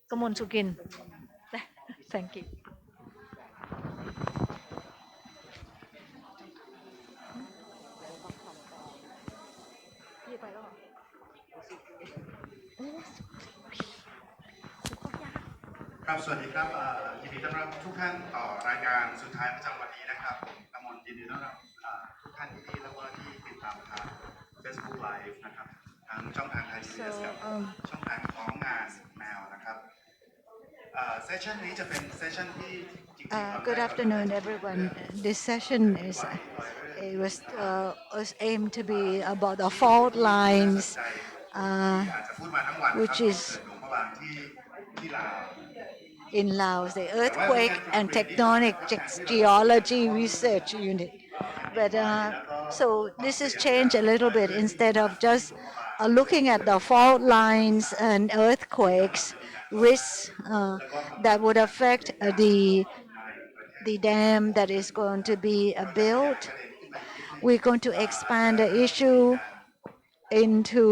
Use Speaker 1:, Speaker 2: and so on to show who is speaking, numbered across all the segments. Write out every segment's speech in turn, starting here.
Speaker 1: Kamol Sukin. Thank you. Bye.
Speaker 2: ครับสวัสดีครับยินดีต้อนรับทุกท่านต่อรายการสุดท้ายประจำวันนี้นะครับกมลยินดีต้อนรับทุกท่านที่แล้วก็ที่ติดตามทาง Facebook Live นะครับทางช่องทางไทย PBS กับช่องทางของงานแมวนะครับเซสชันนี้จะเป็นเซสชันที่จริงๆ
Speaker 1: Good afternoon, everyone. This session was aimed to be about the fault lines, which is in Laos, the Earthquake and Tectonic Geology Research Unit. But so this has changed a little bit. Instead of just looking at the fault lines and earthquakes risks that would affect the dam that is going to be built, we're going to expand the issue into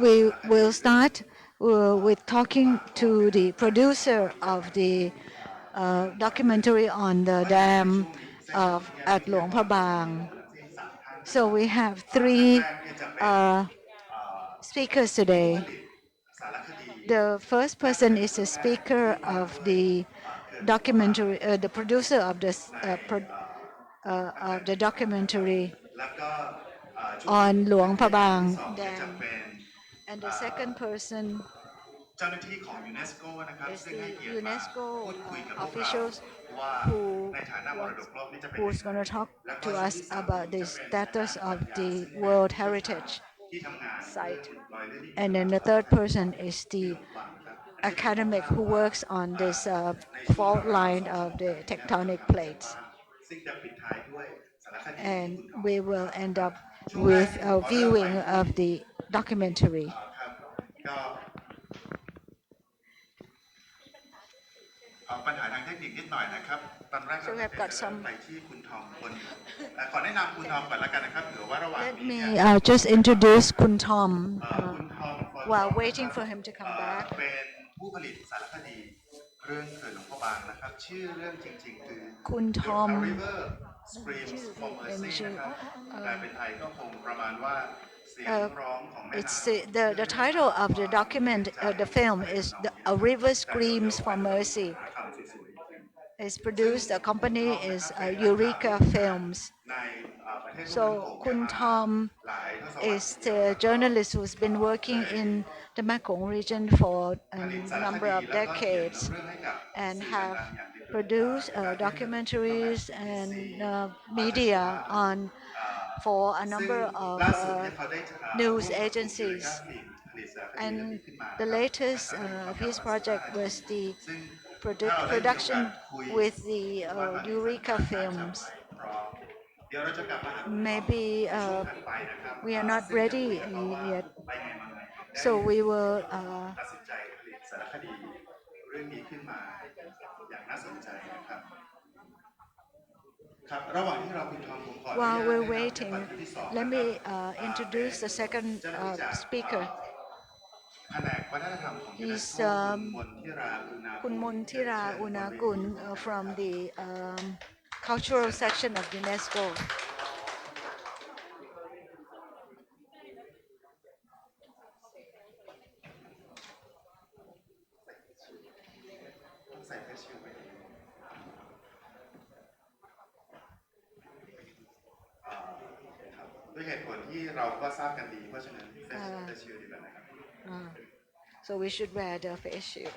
Speaker 1: we will start with talking to the producer of the documentary on the dam at Luang Prabang. So we have three speakers today. The first person is a speaker of the documentary, the producer of the documentary on Luang Prabang Dam. And the second person is the UNESCO officials who's going to talk to us about the status of the World Heritage site. And then the third person is the academic who works on this fault line of the tectonic plates. And we will end up with a viewing of the documentary. So we have got some. Let me just introduce Kun Thom while waiting for him to come back. Kun Thom. The title of the document, the film is A River Screams for Mercy. It's produced, the company is Eureka Films. So Kun Thom is the journalist who's been working in the Mekong region for a number of decades and have produced documentaries and media for a number of news agencies. And the latest of his project was the production with the Eureka Films. Maybe we are not ready yet, so we will while we're waiting, let me introduce the second speaker. He's Kun Montira Unakul from the cultural section of UNESCO. So we should wear the face shield.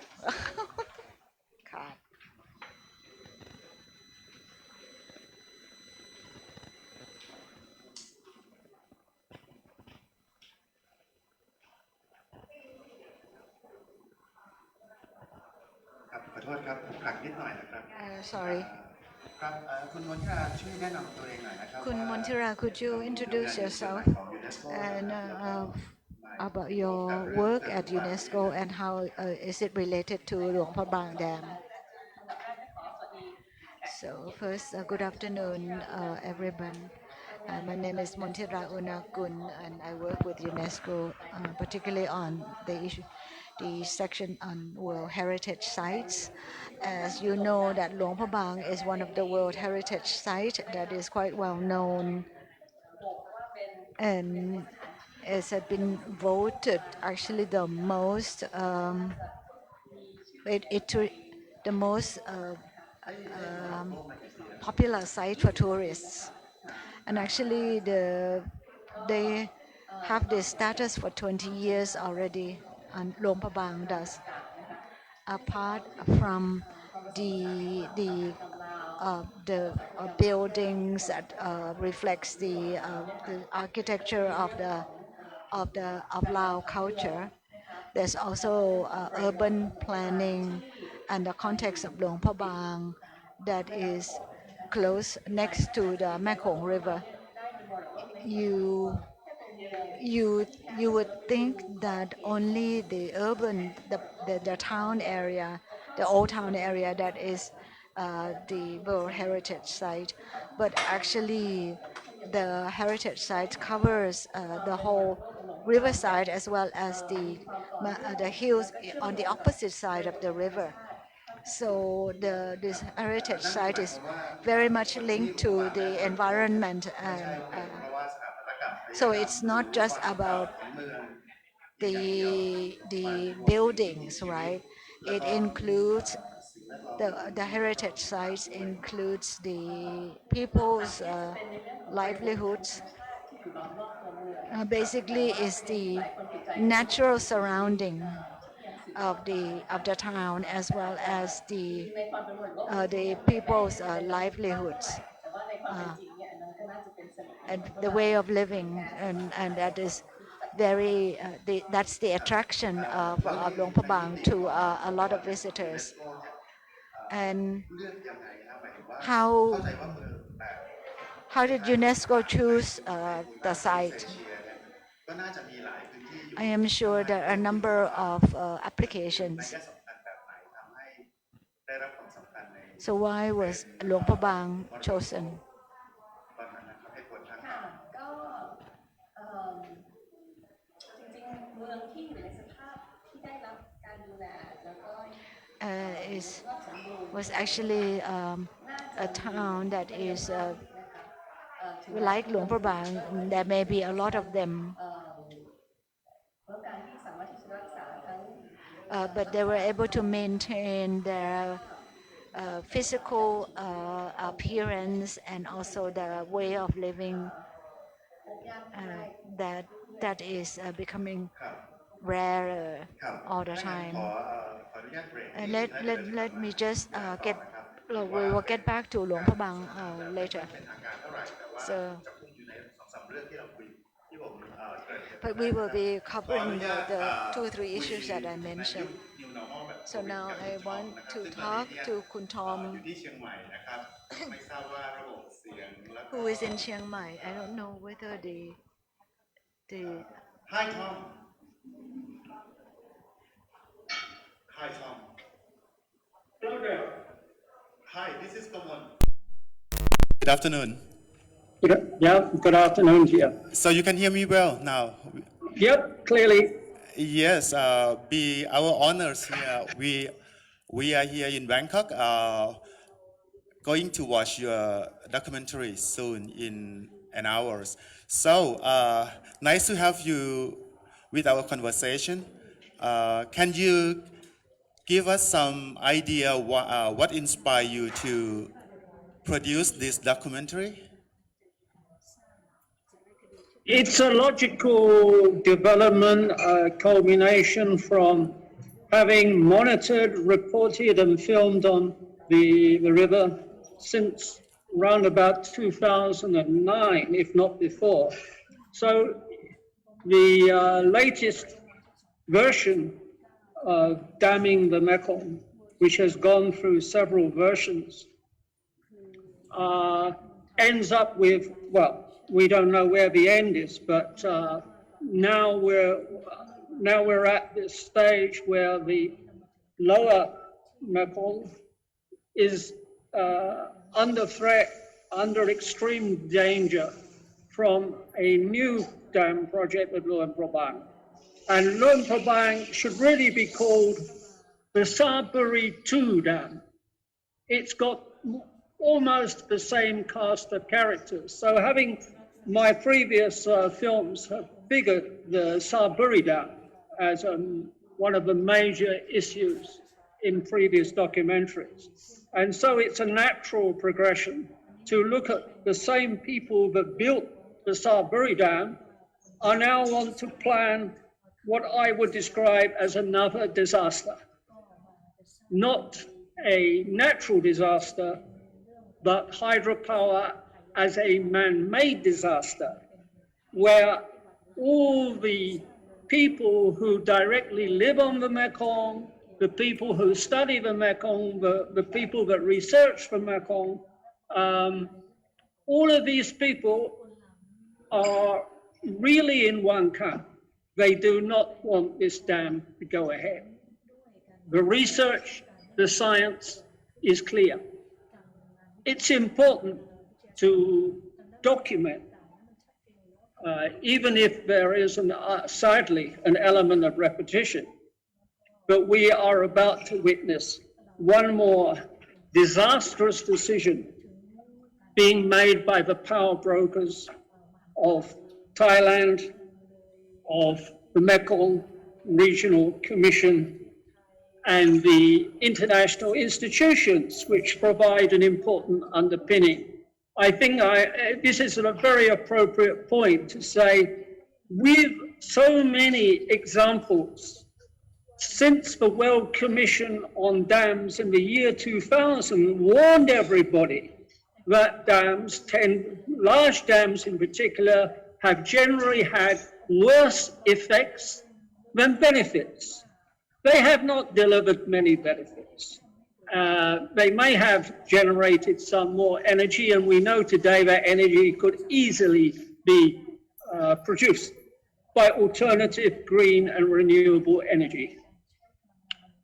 Speaker 1: God.
Speaker 2: ขอโทษครับผมขัดนิดหน่อยนะครับ
Speaker 1: Sorry.
Speaker 2: ครับคุณมนทิราช่วยแนะนำตัวเองหน่อยนะครับ
Speaker 1: Kun Montira, could you introduce yourself and about your work at UNESCO and how is it related to Luang Prabang Dam? So first, good afternoon, everyone. My name is Montira Unakul, and I work with UNESCO, particularly on the section on World Heritage Sites. As you know, that Luang Prabang is one of the World Heritage Sites that is quite well known, and it has been voted actually the most the most um, popular site for tourists. And actually, they have this status for 20 years already, and Luang Prabang does. Apart from the buildings that reflects the architecture of Lao culture, there's also urban planning and the context of Luang Prabang that is close next to the Mekong River. You you you would think that only the urban the town area, the old town area, that is the World Heritage Site, but actually the heritage site covers the whole riverside as well as the hills on the opposite side of the river. So this heritage site is very much linked to the environment, and so it's not just about the buildings, right? It includes the heritage sites includes the people's livelihoods. Basically, is the natural surrounding of the town as well as the people's livelihoods uh, and the way of living, and that is that's the attraction of Luang Prabang to a lot of visitors. And how how did UNESCO choose the site? I am sure there are a number of applications. So why was Luang Prabang chosen? Is was actually a town that is like Luang Prabang. There may be a lot of them, but they were able to maintain their physical appearance and also the way of living that is becoming rarer all the time. Let me just we will get back to Luang Prabang later. So, but we will be covering the 2 or 3 issues that I mentioned. So now I want to talk to Kun Tom, who is in Chiang Mai. I don't know whether the
Speaker 2: Hi Tom. Hi Tom.
Speaker 3: Hello there.
Speaker 2: Hi, this is Kamol. Good afternoon.
Speaker 3: Good afternoon to you.
Speaker 2: So you can hear me well now?
Speaker 3: Yep, clearly.
Speaker 2: Yes, be our honors here. We are here in Bangkok, going to watch your documentary soon in an hour. So nice to have you with our conversation. Can you give us some idea what inspired you to produce this documentary?
Speaker 3: It's a logical development, a culmination from having monitored, reported, and filmed on the river since around about 2009, if not before. So the latest version of damming the Mekong, which has gone through several versions, ends up with, well, we don't know where the end is, but now we're at this stage where the lower Mekong is under threat, under extreme danger from a new dam project at Luang Prabang. And Luang Prabang should really be called the Sarburi 2 Dam. It's got almost the same cast of characters. So having my previous films have figured the Sarburi Dam as one of the major issues in previous documentaries. And so it's a natural progression to look at the same people that built the Sarburi Dam are now want to plan what I would describe as another disaster. Not a natural disaster, but hydropower as a man-made disaster, where all the people who directly live on the Mekong, the people who study the Mekong, the people that research the Mekong, all of these people are really in one camp. They do not want this dam to go ahead. The research, the science is clear. It's important to document, even if there is, sadly, an element of repetition. But we are about to witness one more disastrous decision being made by the power brokers of Thailand, of the Mekong Regional Commission, and the international institutions which provide an important underpinning. I think this is a very appropriate point to say, with so many examples, since the World Commission on Dams in the year 2000 warned everybody that large dams in particular, have generally had worse effects than benefits. They have not delivered many benefits. They may have generated some more energy, and we know today that energy could easily be produced by alternative green and renewable energy.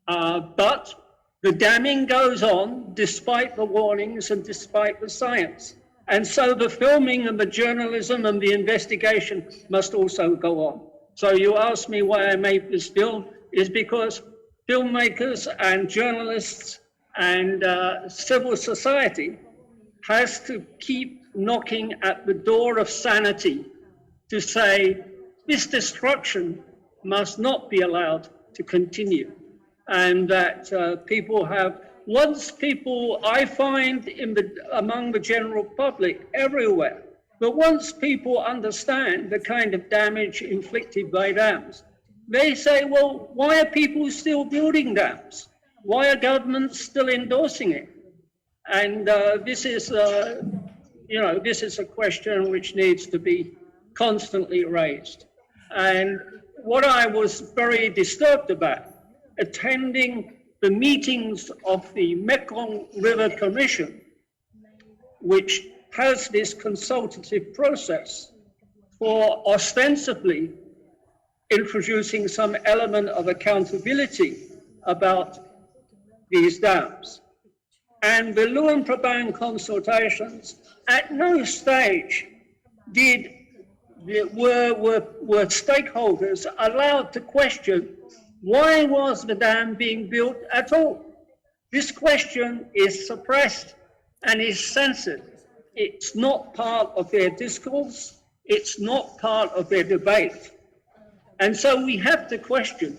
Speaker 3: But the damming goes on despite the warnings and despite the science. And so the filming and the journalism and the investigation must also go on. So you asked me why I made this film, is because filmmakers and journalists and civil society has to keep knocking at the door of sanity to say this destruction must not be allowed to continue. And that people have, I find among the general public everywhere, but once people understand the kind of damage inflicted by dams, they say, well, why are people still building dams? Why are governments still endorsing it? And this is a question which needs to be constantly raised. And what I was very disturbed about, attending the meetings of the Mekong River Commission, which has this consultative process for ostensibly introducing some element of accountability about these dams. And the Luang Prabang consultations at no stage were stakeholders allowed to question why was the dam being built at all? This question is suppressed and is censored. It's not part of their discourse. It's not part of their debate. And so we have to question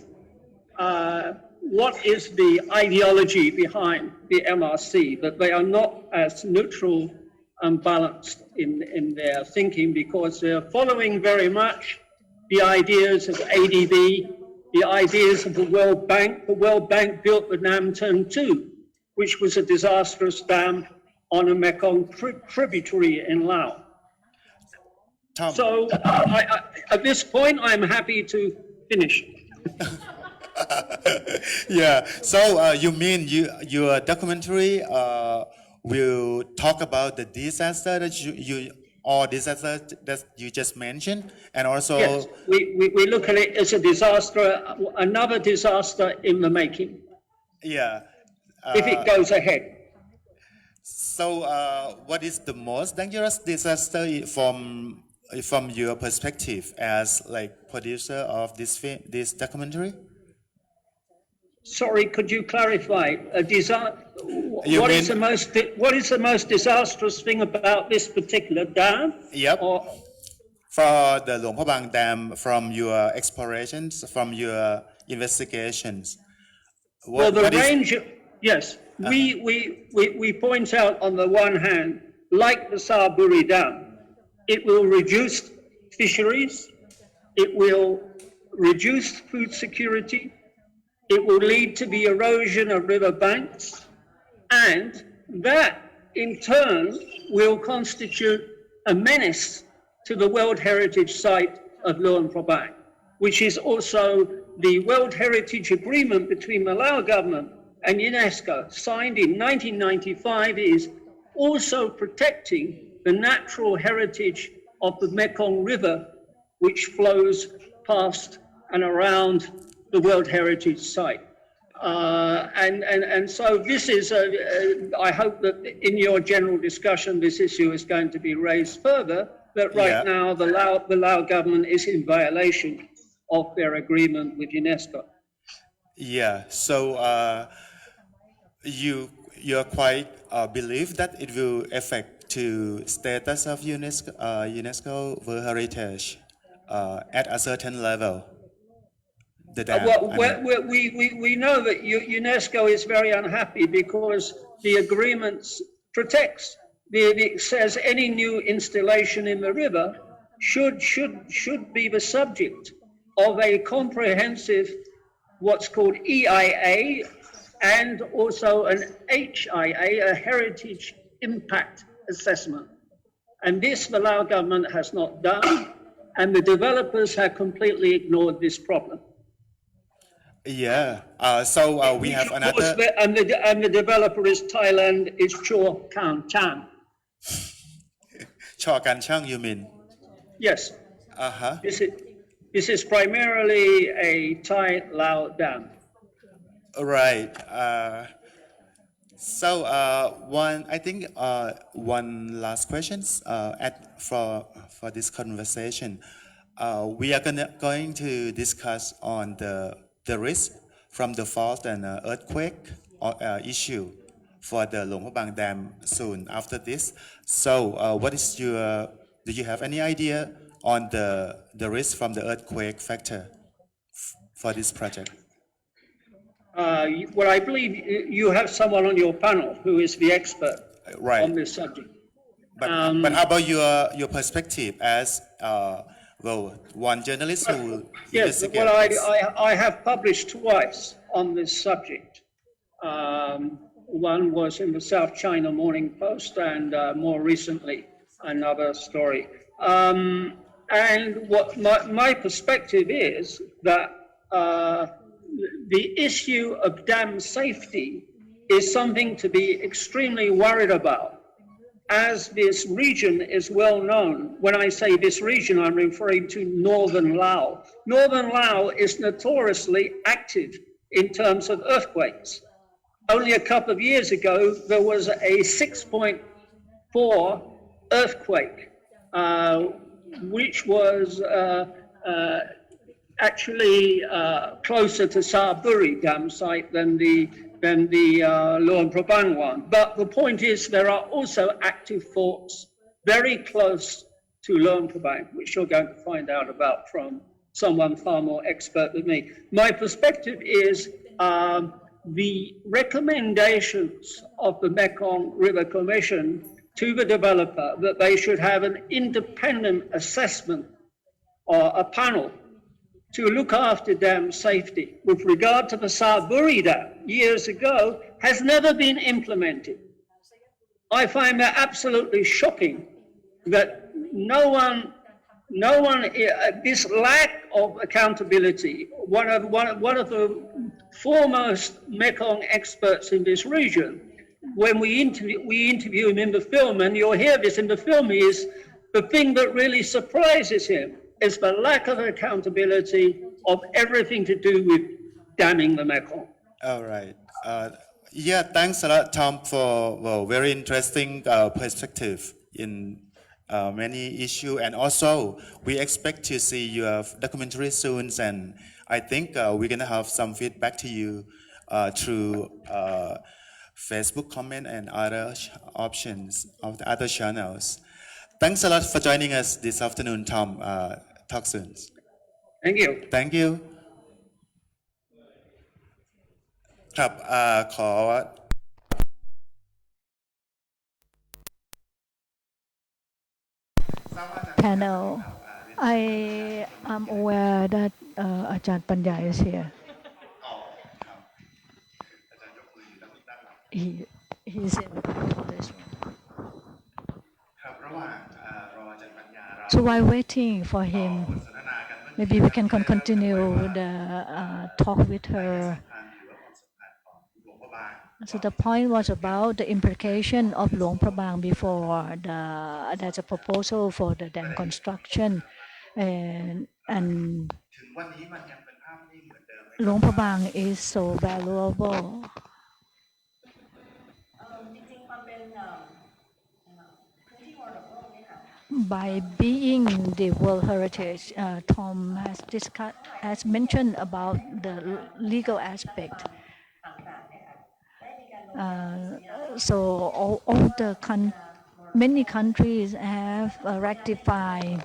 Speaker 3: what is the ideology behind the MRC, that they are not as neutral and balanced in their thinking, because they're following very much the ideas of ADB, the ideas of the World Bank. The World Bank built the Nam Turn 2, which was a disastrous dam on a Mekong tributary in Laos.
Speaker 4: Tom.
Speaker 3: So at this point, I'm happy to finish.
Speaker 4: Yeah, so you mean your documentary will talk about the disaster that disaster that you just mentioned, and also
Speaker 3: yes, we look at it as a disaster, another disaster in the making.
Speaker 4: Yeah.
Speaker 3: If it goes ahead.
Speaker 4: So what is the most dangerous disaster from from your perspective as like producer of this documentary?
Speaker 3: Sorry, could you clarify?
Speaker 4: You
Speaker 3: What is
Speaker 4: mean-
Speaker 3: what is the most disastrous thing about this particular dam?
Speaker 4: Yep.
Speaker 3: Or,
Speaker 4: For the Luang Prabang Dam, from your explorations, from your investigations,
Speaker 3: well, the
Speaker 4: what is-
Speaker 3: range. Yes, we point out on the one hand, like the Saraburi Dam, it will reduce fisheries, it will reduce food security, it will lead to the erosion of river banks, and that in turn will constitute a menace to the World Heritage Site of Luang Prabang, which is also the World Heritage Agreement between the Lao government and UNESCO, signed in 1995, is also protecting the natural heritage of the Mekong River, which flows past and around the World Heritage Site. And so this is, I hope that in your general discussion, this issue is going to be raised further, that right
Speaker 4: Yeah.
Speaker 3: now the Lao government is in violation of their agreement with UNESCO.
Speaker 4: Yeah. So you're quite believe that it will affect to status of UNESCO World Heritage at a certain level. The dam.
Speaker 3: Well,
Speaker 4: I mean-
Speaker 3: we know that UNESCO is very unhappy because the agreement protects, it says any new installation in the river should be the subject of a comprehensive, what's called EIA, and also an HIA, a Heritage Impact Assessment. And this the Lao government has not done, and the developers have completely ignored this problem.
Speaker 4: Yeah. We have
Speaker 3: Of course,
Speaker 4: another.
Speaker 3: and the developer is Thailand, is Chor Kan Chang.
Speaker 4: Chaw Kan Chang, you mean?
Speaker 3: Yes,
Speaker 4: Uh-huh.
Speaker 3: this is primarily a Thai Lao dam.
Speaker 4: Right. I think one last question for this conversation. We are going to discuss on the risk from the fault and earthquake issue for the Luang Prabang Dam soon after this. So do you have any idea on the risk from the earthquake factor for this project?
Speaker 3: Well, I believe you have someone on your panel who is the expert
Speaker 4: Right.
Speaker 3: on this subject.
Speaker 4: But how about your perspective as one journalist who
Speaker 3: Yes,
Speaker 4: investigates
Speaker 3: well,
Speaker 4: this?
Speaker 3: I have published twice on this subject. One was in the South China Morning Post, and more recently, another story. And what my perspective is that the issue of dam safety is something to be extremely worried about, as this region is well known. When I say this region, I'm referring to northern Laos. Northern Laos is notoriously active in terms of earthquakes. Only a couple of years ago, there was a 6.4 earthquake, which was actually closer to Saraburi dam site than the Luang Prabang one. But the point is, there are also active faults very close to Luang Prabang, which you're going to find out about from someone far more expert than me. My perspective is the recommendations of the Mekong River Commission to the developer that they should have an independent assessment or a panel to look after dam safety with regard to the Saraburi Dam years ago has never been implemented. I find that absolutely shocking that no one, this lack of accountability, one of the foremost Mekong experts in this region, when we interview him in the film, and you'll hear this in the film, is the thing that really surprises him is the lack of accountability of everything to do with damming the Mekong.
Speaker 4: All right. Thanks a lot, Tom, for very interesting perspective in many issue, and also we expect to see your documentary soon, and I think we're gonna have some feedback to you through Facebook comment and other options of the other channels. Thanks a lot for joining us this afternoon, Tom. Talk soon.
Speaker 3: Thank you.
Speaker 4: Thank you ครับขอ
Speaker 5: panel. I am aware that Ajahn Panya is here. He is in this room.
Speaker 2: ครับระหว่างรออาจารย์ปัญญาเรา
Speaker 5: So while waiting for him,
Speaker 2: สนทนากันเมื่อ
Speaker 5: maybe we can continue the talk with her.
Speaker 2: การถือว่าความสำคัญของหลวงพระบาง
Speaker 5: So the point was about the implication of Luang Prabang before there's a proposal for the dam construction, and
Speaker 2: ถึงวันนี้มันยังเป็นภาพนิ่งเหมือนเดิมไหม
Speaker 5: Luang Prabang is so valuable. By being the World Heritage, Tom has mentioned about the legal aspect. So many countries have ratified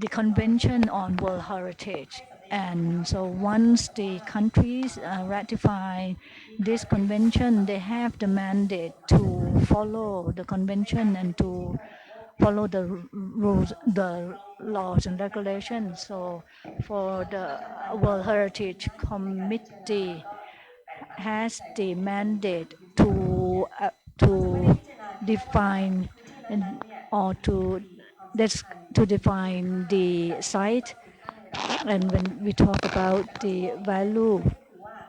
Speaker 5: the Convention on World Heritage, and so once the countries ratify this convention, they have the mandate to follow the convention and to follow the rules, the laws and regulations. So for the World Heritage Committee has the mandate to define or to define the site. And when we talk about the value,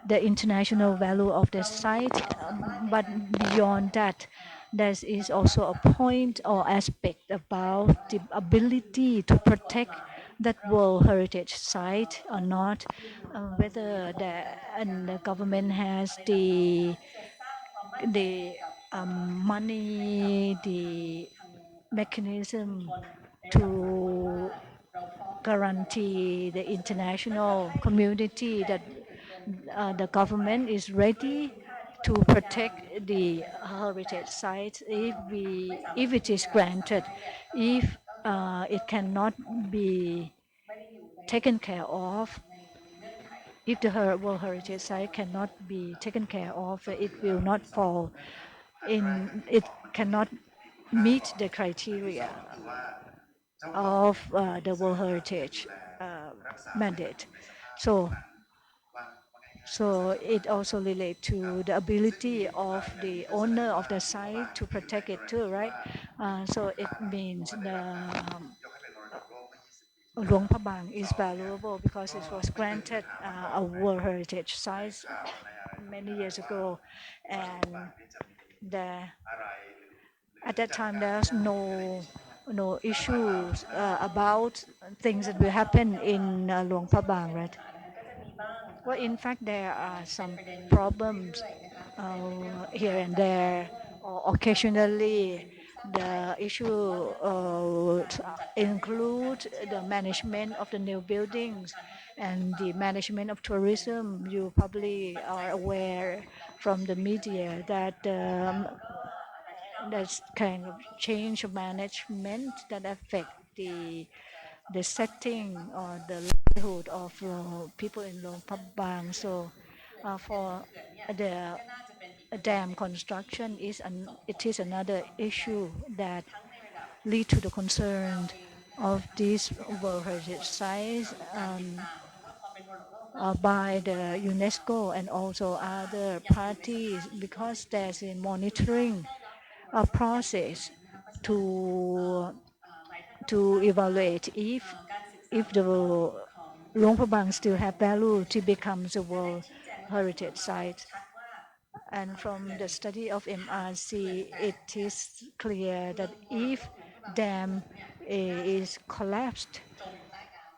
Speaker 5: the international value of the site, but beyond that, there is also a point or aspect about the ability to protect that World Heritage site or not, whether the government has the money, the mechanism to guarantee the international community that the government is ready to protect the heritage sites if it is granted. If it cannot be taken care of, if the World Heritage Site cannot be taken care of, it will not fall in, it cannot meet the criteria of the World Heritage mandate. So it also relates to the ability of the owner of the site to protect it too, right? So it means the Luang Prabang is valuable because it was granted a World Heritage Site many years ago, and at that time there's no issues about things that will happen in Luang Prabang, right? Well, in fact, there are some problems here and there, or occasionally the issue include the management of the new buildings and the management of tourism. You probably are aware from the media that there's kind of change of management that affect the setting or the livelihood of people in Luang Prabang. So for the dam construction it is another issue that lead to the concern of these World Heritage sites by the UNESCO and also other parties, because there's a monitoring process to evaluate if the Luang Prabang still have value to become a World Heritage Site. And from the study of MRC, it is clear that if dam is collapsed,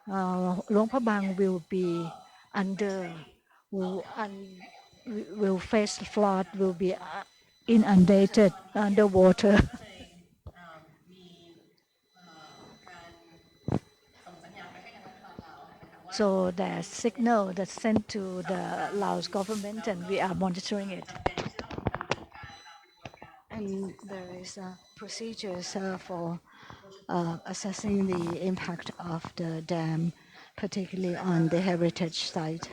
Speaker 5: Luang Prabang will be will face flood, will be inundated underwater. So there's signal that's sent to the Laos government, and we are monitoring it.
Speaker 1: And there is procedures for assessing the impact of the dam, particularly on the heritage site.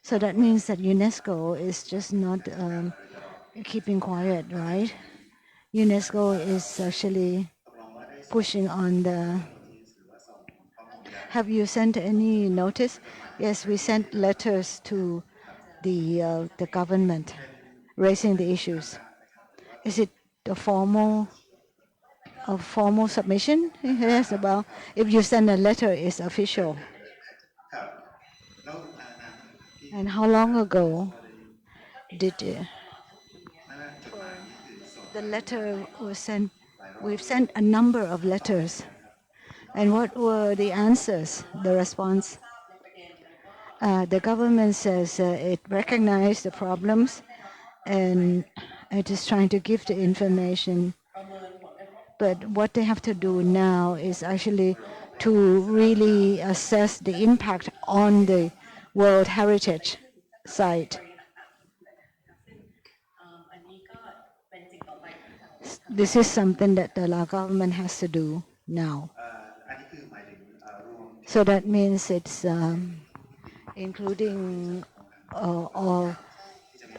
Speaker 1: So that means that UNESCO is just not keeping quiet, right? UNESCO is actually pushing on the. Have you sent any notice? Yes, we sent letters to the government raising the issues. Is it a formal submission? Yes, about if you send a letter, it's official. And how long ago did the letter was sent? We've sent a number of letters. And what were the answers, the response? The government says it recognized the problems and it is trying to give the information. But what they have to do now is actually to really assess the impact on the World Heritage Site. This is something that the Lao government has to do now. So that means it's including all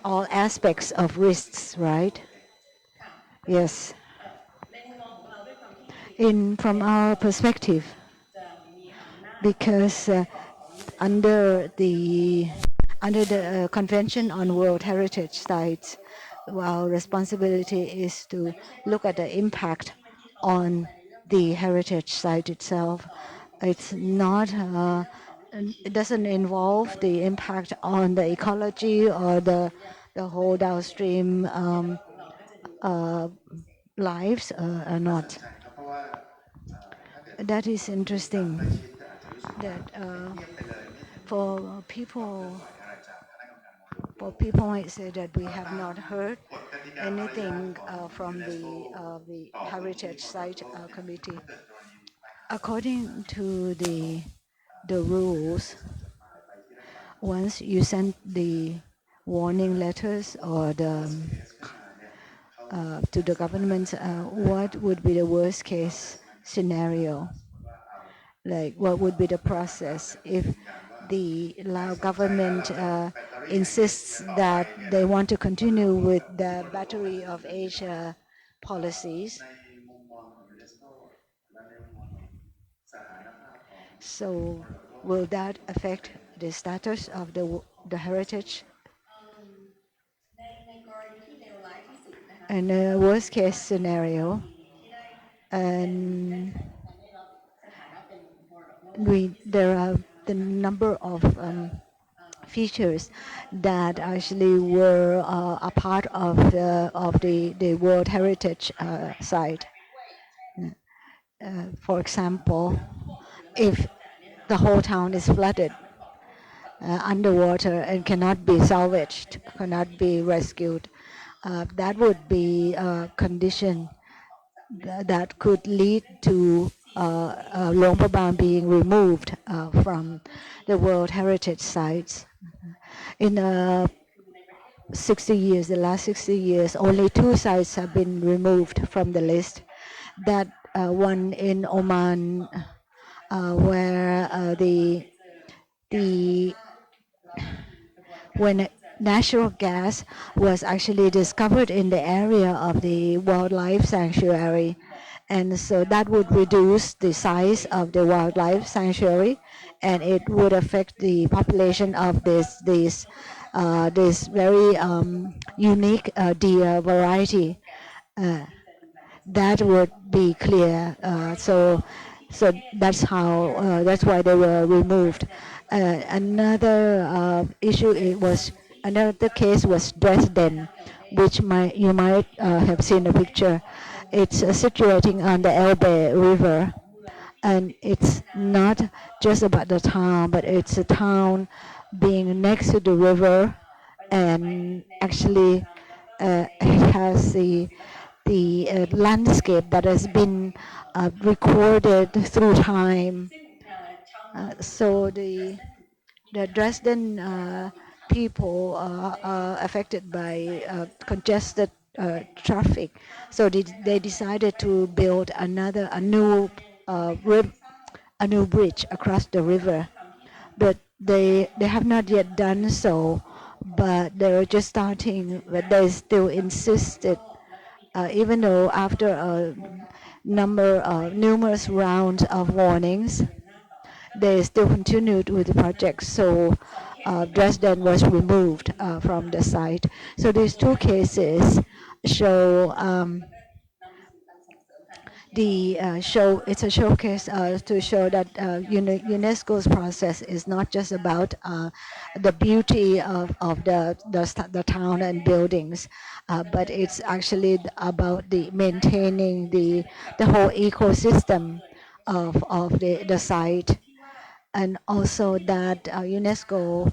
Speaker 1: aspects of risks, right? Yes. From our perspective, because under the Convention on World Heritage Sites, our responsibility is to look at the impact on the heritage site itself. It's not. It doesn't involve the impact on the ecology or the whole downstream lives or not. That is interesting. That for people might say that we have not heard anything from the Heritage Site Committee. According to the rules, once you send the warning letters or the to the government, what would be the worst case scenario? Like, what would be the process if the Lao government insists that they want to continue with the Battery of Asia policies? So will that affect the status of the heritage? And the worst case scenario, and there are the number of features that actually were a part of the World Heritage Site. For example, if the whole town is flooded underwater and cannot be salvaged, cannot be rescued, that would be a condition that could lead to Luang Prabang being removed from the World Heritage Sites. In 60 years, the last 60 years, only 2 sites have been removed from the list. That one in Oman, where when natural gas was actually discovered in the area of the wildlife sanctuary, and so that would reduce the size of the wildlife sanctuary, and it would affect the population of this very unique deer variety. That would be clear. So that's how. That's why they were removed. Another another case was Dresden, which you might have seen a picture. It's situating on the Elbe River, and it's not just about the town, but it's a town being next to the river, and actually it has the landscape that has been recorded through time. So the Dresden people are affected by congested traffic. So they decided to build a new bridge across the river. But they have not yet done so. But they were just starting. But they still insisted, even though after numerous rounds of warnings, they still continued with the project. So Dresden was removed from the site. So these two cases show it's a showcase to show that UNESCO's process is not just about the beauty of the town and buildings, but it's actually about the maintaining the whole ecosystem of the site, and also that UNESCO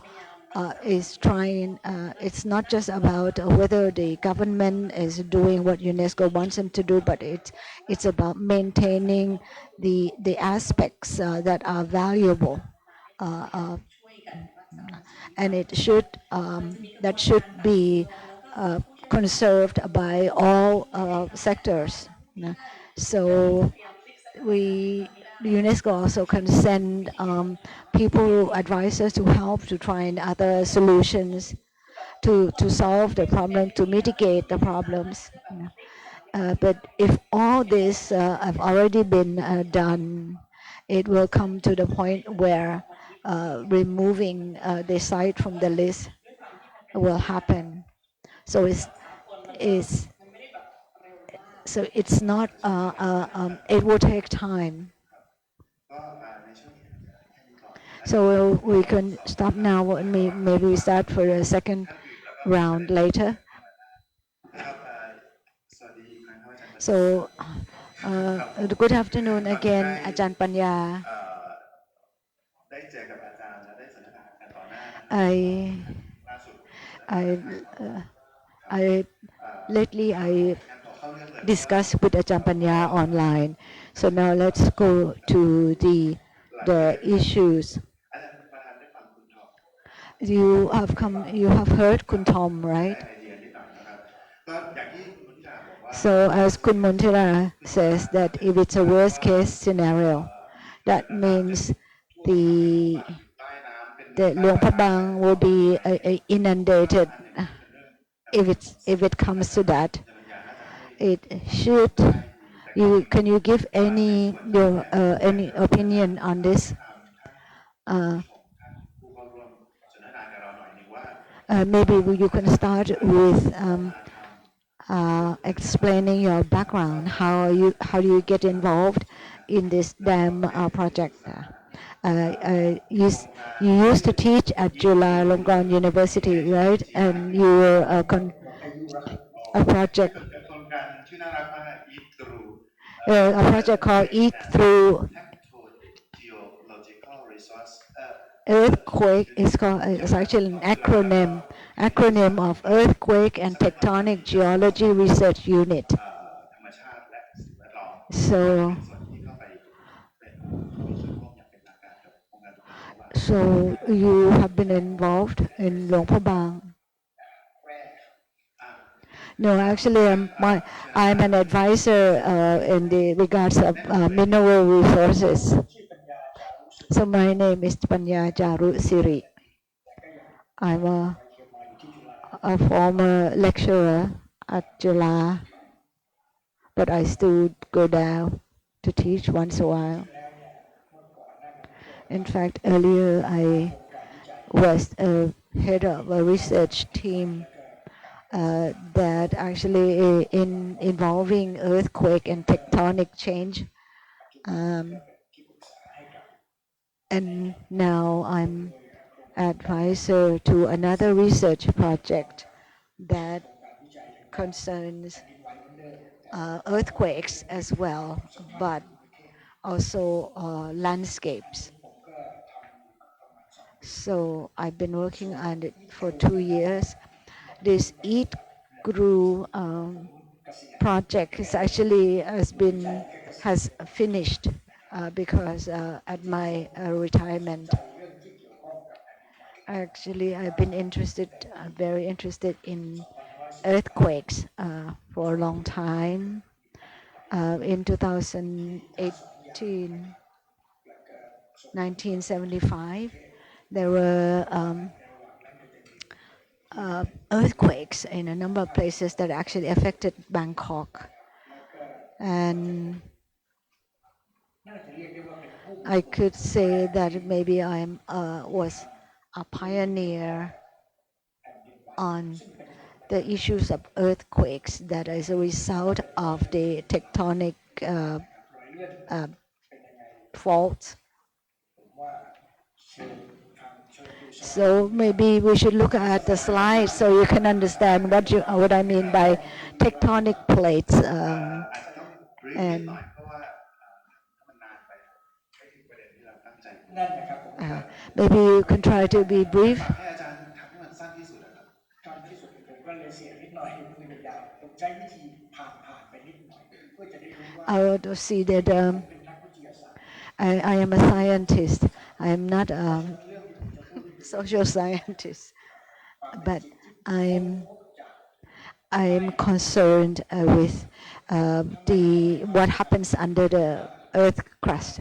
Speaker 1: is trying, it's not just about whether the government is doing what UNESCO wants them to do, but it's about maintaining the aspects that are valuable, and that should be conserved by all sectors. So UNESCO also can send people, advisors to help to find other solutions to solve the problem, to mitigate the problems. But if all this have already been done, it will come to the point where removing the site from the list will happen. So it's not. It will take time. So we can stop now and maybe we start for a second round later. So good afternoon again, Ajahn Panya. Lately I discussed with Ajahn Panya online. So now let's go to the issues. You have heard Kun Thom, right? So as Kun Montira says, that if it's a worst case scenario, that means the Luang Prabang will be inundated. If it comes to that, it should. Can you give any opinion on this? Maybe you can start with explaining your background. How do you get involved in this dam project? You used to teach at Chulalongkorn University, right? And you were a project called EATGRU. Earthquake is actually an acronym of Earthquake and Tectonic Geology Research Unit. So you have been involved in Luang Prabang? No, actually, I'm an advisor in the regards of mineral resources. So my name is Panya Charusiri. I'm a former lecturer at Jula, but I still go down to teach once in a while. In fact, earlier I was head of a research team that actually involving earthquake and tectonic change. And now I'm advisor to another research project that concerns earthquakes as well, but also landscapes. So I've been working on it for 2 years. This EATGRU project has finished because at my retirement, actually I've been very interested in earthquakes for a long time. In 2018, 1975, there were earthquakes in a number of places that actually affected Bangkok. And I could say that maybe I was a pioneer on the issues of earthquakes that is a result of the tectonic faults. So maybe we should look at the slide so you can understand what I mean by tectonic plates. And maybe you can try to be brief. I want to see that I am a scientist. I am not a social scientist, but I'm concerned with what happens under the earth crust,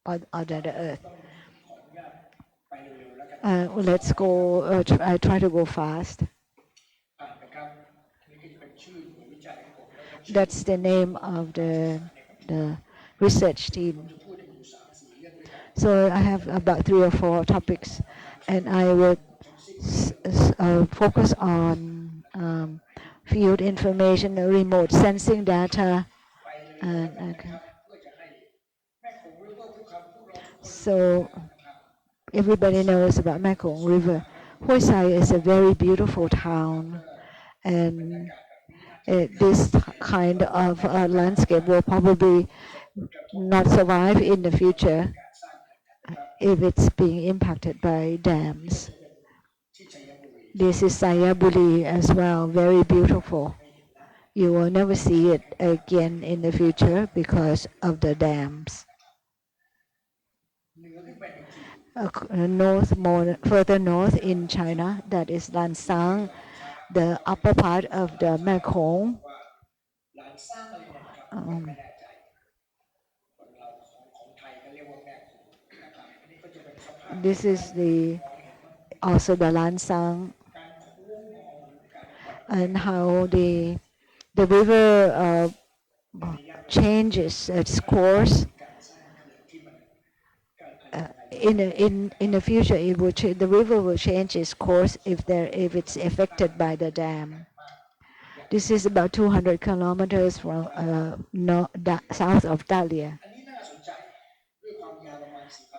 Speaker 1: or under the earth. Let's go. I try to go fast. That's the name of the research team. So I have about 3 or 4 topics, and I will focus on field information, remote sensing data, and so everybody knows about Mekong River. Hoi Sai is a very beautiful town, and this kind of landscape will probably not survive in the future if it's being impacted by dams. This is Sayaburi as well, very beautiful. You will never see it again in the future because of the dams. Further north in China, that is Lansang, the upper part of the Mekong. This is also the Lansang, and how the river changes its course. In the future, the river will change its course if it's affected by the dam. This is about 200 kilometers from south of Dalian.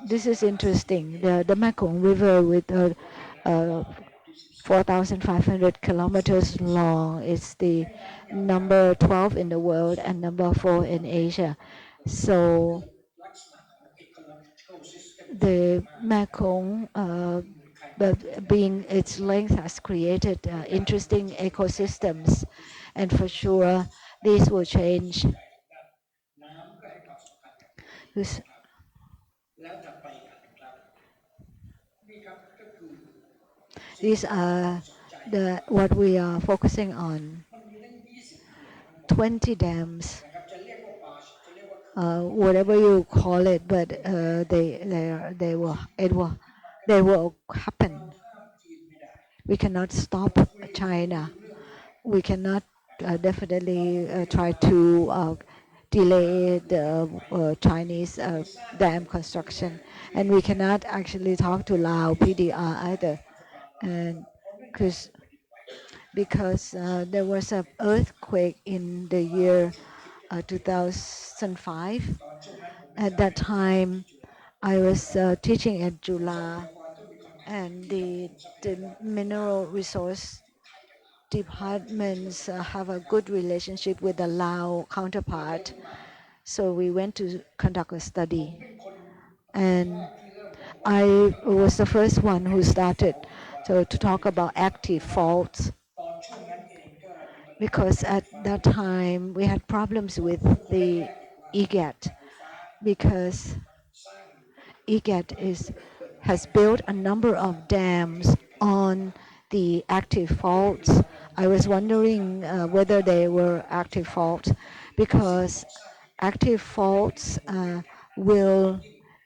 Speaker 1: This is interesting. The Mekong River, with 4,500 kilometers long, is the number 12 in the world and number 4 in Asia. So the Mekong, being its length, has created interesting ecosystems, and for sure these will change. These are what we are focusing on. 20 dams, whatever you call it, but they will happen. We cannot stop China. We cannot definitely try to delay the Chinese dam construction, and we cannot actually talk to Lao PDR either, and because there was an earthquake in the year 2005. At that time, I was teaching at Jula, and the mineral resource departments have a good relationship with the Lao counterpart. So we went to conduct a study, and I was the first one who started to talk about active faults, because at that time we had problems with the EGAT, because EGAT has built a number of dams on the active faults. I was wondering whether they were active faults, because active faults will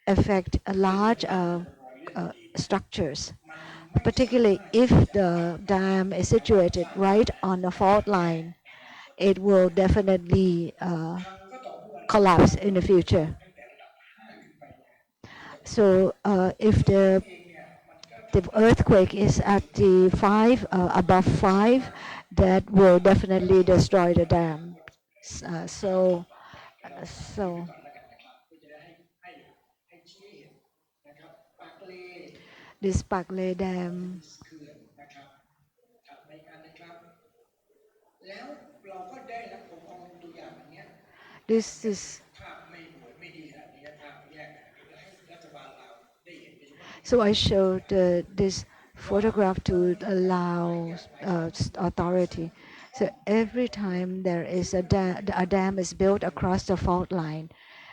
Speaker 1: affect a large structures, particularly if the dam is situated right on the fault line. It will definitely collapse in the future. So if the earthquake is at the above 5, that will definitely destroy the dam. So this Pakle Dam, this is so I showed this photograph to the Laos authority. So every time there is a dam is built across the fault line,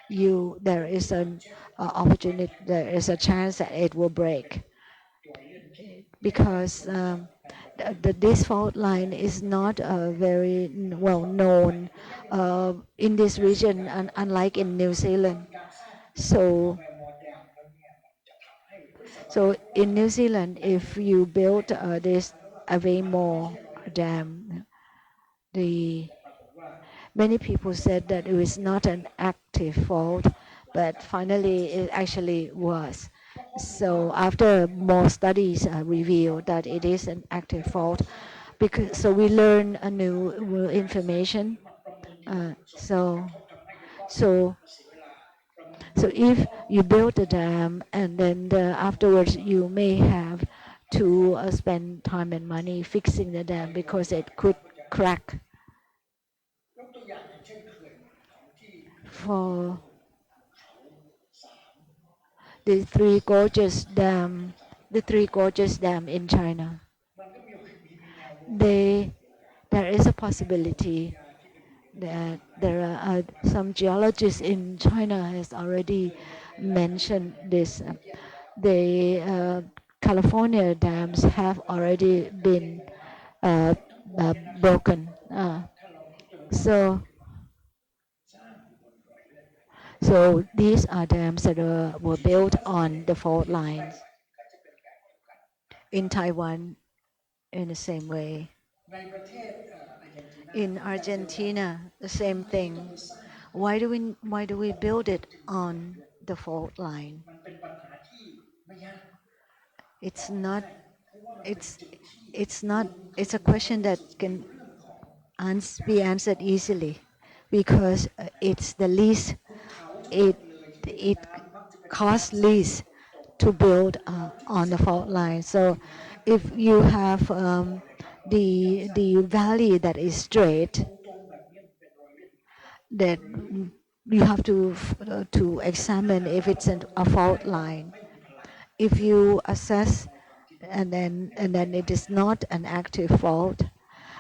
Speaker 1: there is an opportunity, there is a chance that it will break, because this fault line is not very well known in this region, unlike in New Zealand. So in New Zealand, if you build this Avemo dam, many people said that it was not an active fault, but finally it actually was. So after more studies revealed that it is an active fault, so we learn a new information. So if you build a dam and then afterwards you may have to spend time and money fixing the dam because it could crack. For the Three Gorges Dam, in China, there is a possibility that there are some geologists in China has already mentioned this. The California dams have already been broken. So these are dams that were built on the fault lines. In Taiwan, in the same way. In Argentina, the same thing. Why do we build it on the fault line? It's not. It's a question that can be answered easily, because it's the least. It costs least to build on the fault line. So if you have the valley that is straight, that you have to examine if it's a fault line. If you assess and then it is not an active fault,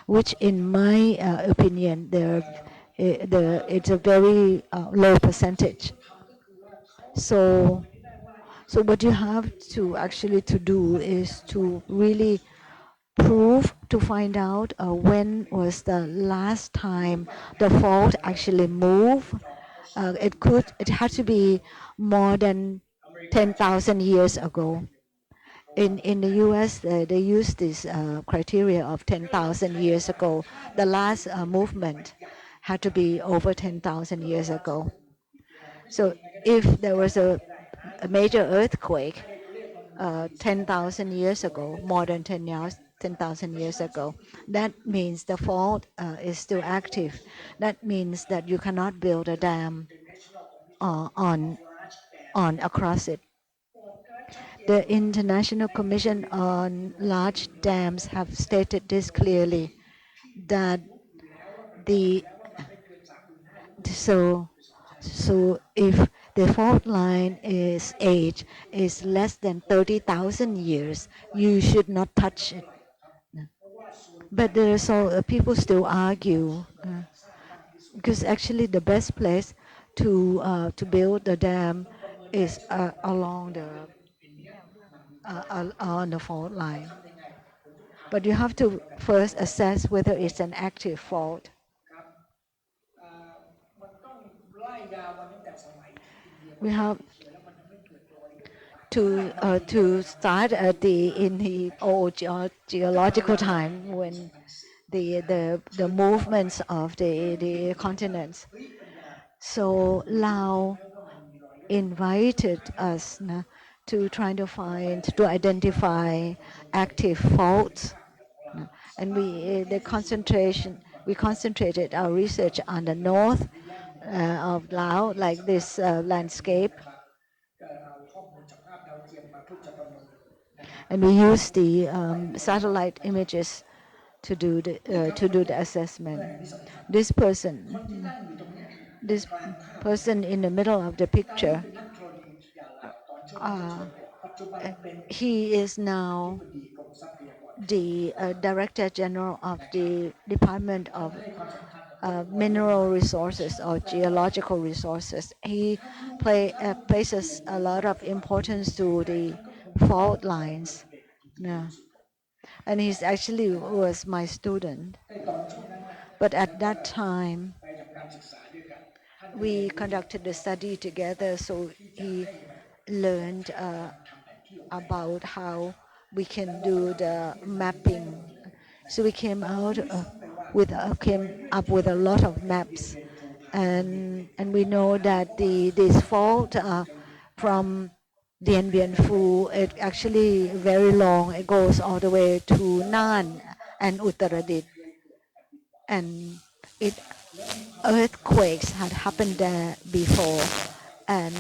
Speaker 1: which in my opinion it's a very low percentage. So what you have to actually to do is to really find out when was the last time the fault actually moved. It had to be more than 10,000 years ago. In the US, they use this criteria of 10,000 years ago. The last movement had to be over 10,000 years ago. So if there was a major earthquake 10,000 years ago, more than 10,000 years ago, that means the fault is still active. That means that you cannot build a dam on across it. The International Commission on Large Dams have stated this clearly, that so if the fault line age is less than 30,000 years, you should not touch it. But there are people still argue, because actually the best place
Speaker 5: to build the dam is along on the fault line. But you have to first assess whether it's an active fault. We have to start at in the old geological time when the movements of the continents. So Lao invited us to try to identify active faults, and we concentrated our research on the north of Laos, like this landscape, and we used the satellite images to do the assessment. This person in the middle of the picture, he is now the Director General of the Department of Mineral Resources or Geological Resources. He places a lot of importance to the fault lines. Yeah. And he actually was my student. But at that time, we conducted the study together, so he learned about how we can do the mapping. So we came up with a lot of maps, and we know that this fault from Dien Bien Phu, it actually very long. It goes all the way to Nan and Uttaradit, and earthquakes had happened there before, and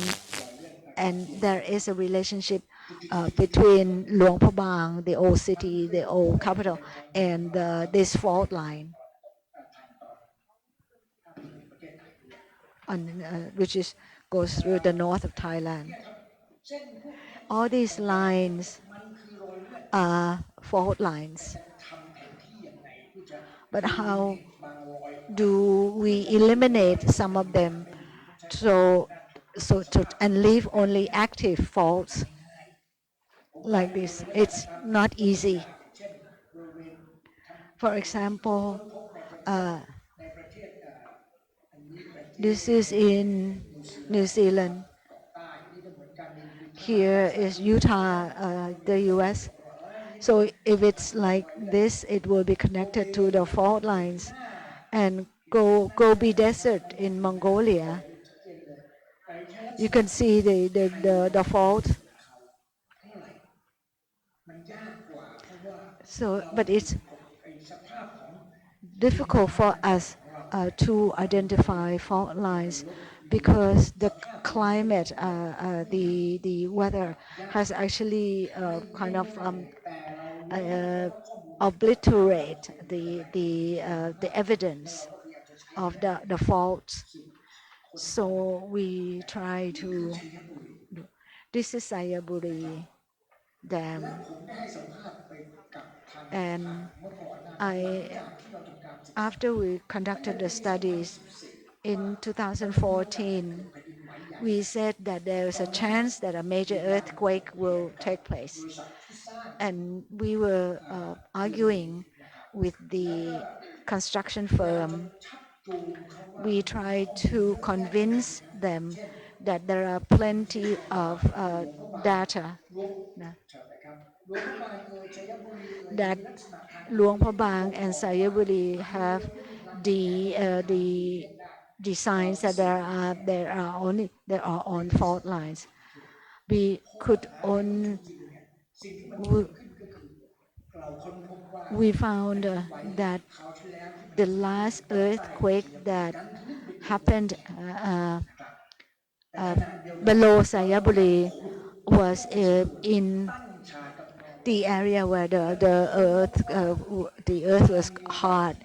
Speaker 5: there is a relationship between Luang Prabang, the old city, the old capital, and this fault line, which goes through the north of Thailand. All these lines are fault lines. But how do we eliminate some of them and leave only active faults like this? It's not easy. For example, this is in New Zealand. Here is Utah, the US. So if it's like this, it will be connected to the fault lines. And Gobi Desert in Mongolia, you can see the fault. So, but it's difficult for us to identify fault lines because the climate, the weather has actually kind of obliterate the evidence of the faults. So we try to. This is Sayaburi Dam, and after we conducted the studies in 2014, we said that there is a chance that a major earthquake will take place, and we were arguing with the construction firm. We tried to convince them that there are plenty of data that Luang Prabang and Sayaburi have the signs that there are on fault lines. We found that the last earthquake that happened below Sayaburi was in the area where the earth was hard,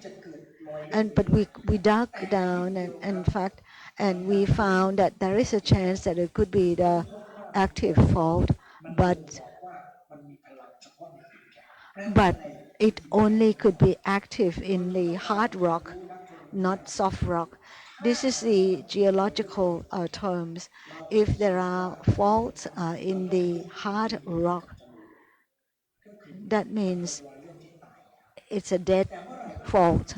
Speaker 5: but we dug down and in fact, and we found that there is a chance that it could be the active fault, but it only could be active in the hard rock, not soft rock.
Speaker 1: This is the geological terms. If there are faults in the hard rock, that means it's a dead fault.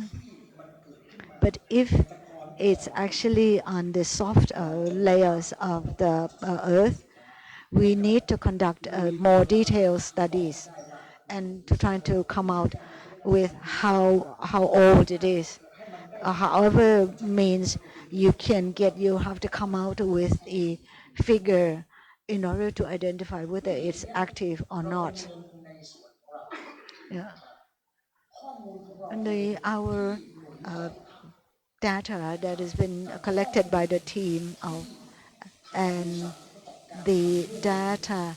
Speaker 1: But if it's actually on the soft layers of the earth, we need to conduct more detailed studies and to try to come out with how old it is. However means you have to come out with a figure in order to identify whether it's active or not. Yeah. And our data that has been collected by the team and the data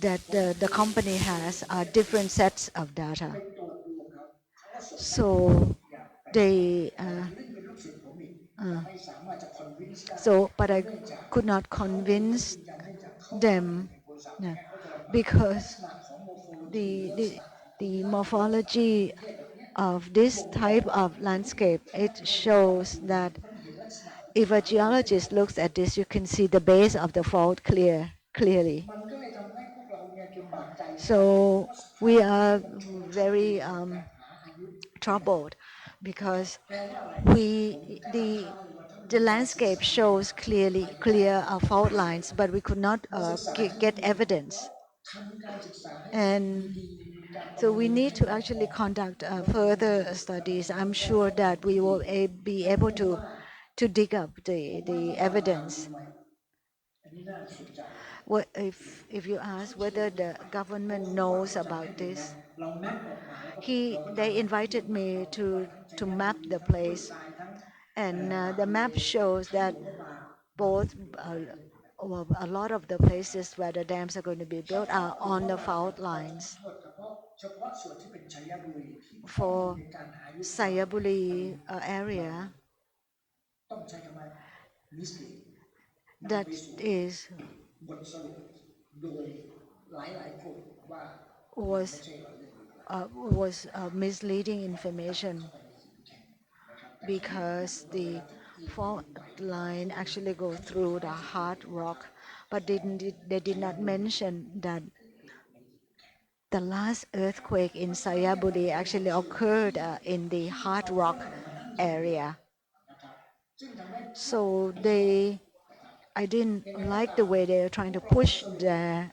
Speaker 1: that the company has are different sets of data. So they but I could not convince them, yeah, because the the morphology of this type of landscape, it shows that if a geologist looks at this, you can see the base of the fault clearly. So we are very troubled because the landscape shows clear fault lines, but we could not get evidence. And so we need to actually conduct further studies. I'm sure that we will be able to dig up the evidence. What if you ask whether the government knows about this? They invited me to map the place, and the map shows that both a lot of the places where the dams are going to be built are on the fault lines. For Sayabuli area, that is was misleading information because the fault line actually goes through the hard rock, but they did not mention that the last earthquake in Sayabuli actually occurred in the hard rock area. So I didn't like the way they're trying to push their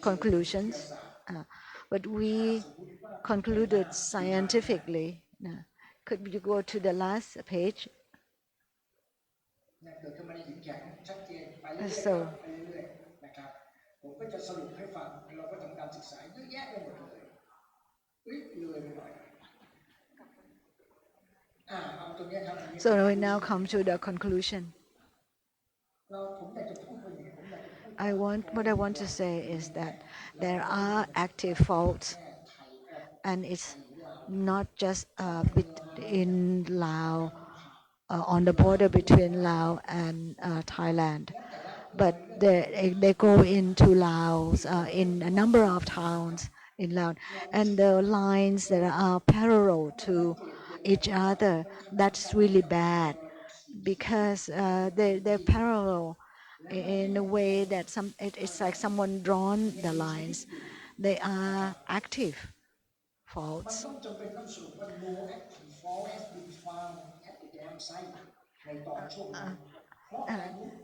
Speaker 1: conclusions, but we concluded scientifically. Could you go to the last page? So so we now come to the conclusion. What I want to say is that there are active faults, and it's not just in Laos, on the border between Laos and Thailand, but they go into Laos in a number of towns in Laos, and the lines that are parallel to each other, that's really bad because they're parallel in a way that it's like someone drawn the lines. They are active faults.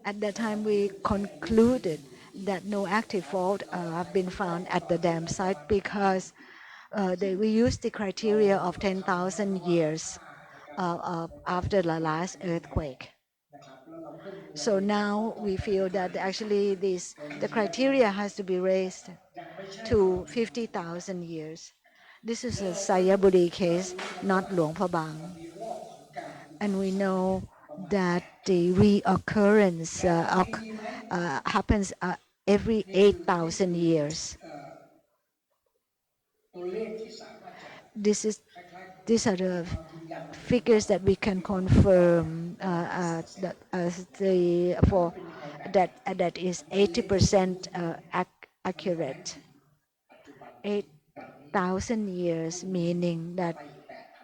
Speaker 1: At that time, we concluded that no active fault have been found at the dam site because we used the criteria of 10,000 years after the last earthquake. So now we feel that actually the criteria has to be raised to 50,000 years. This is a Sayaburi case, not Luang Prabang. And we know that the reoccurrence happens every 8,000 years. These are the figures that we can confirm that that is 80% accurate. 8,000 years, meaning that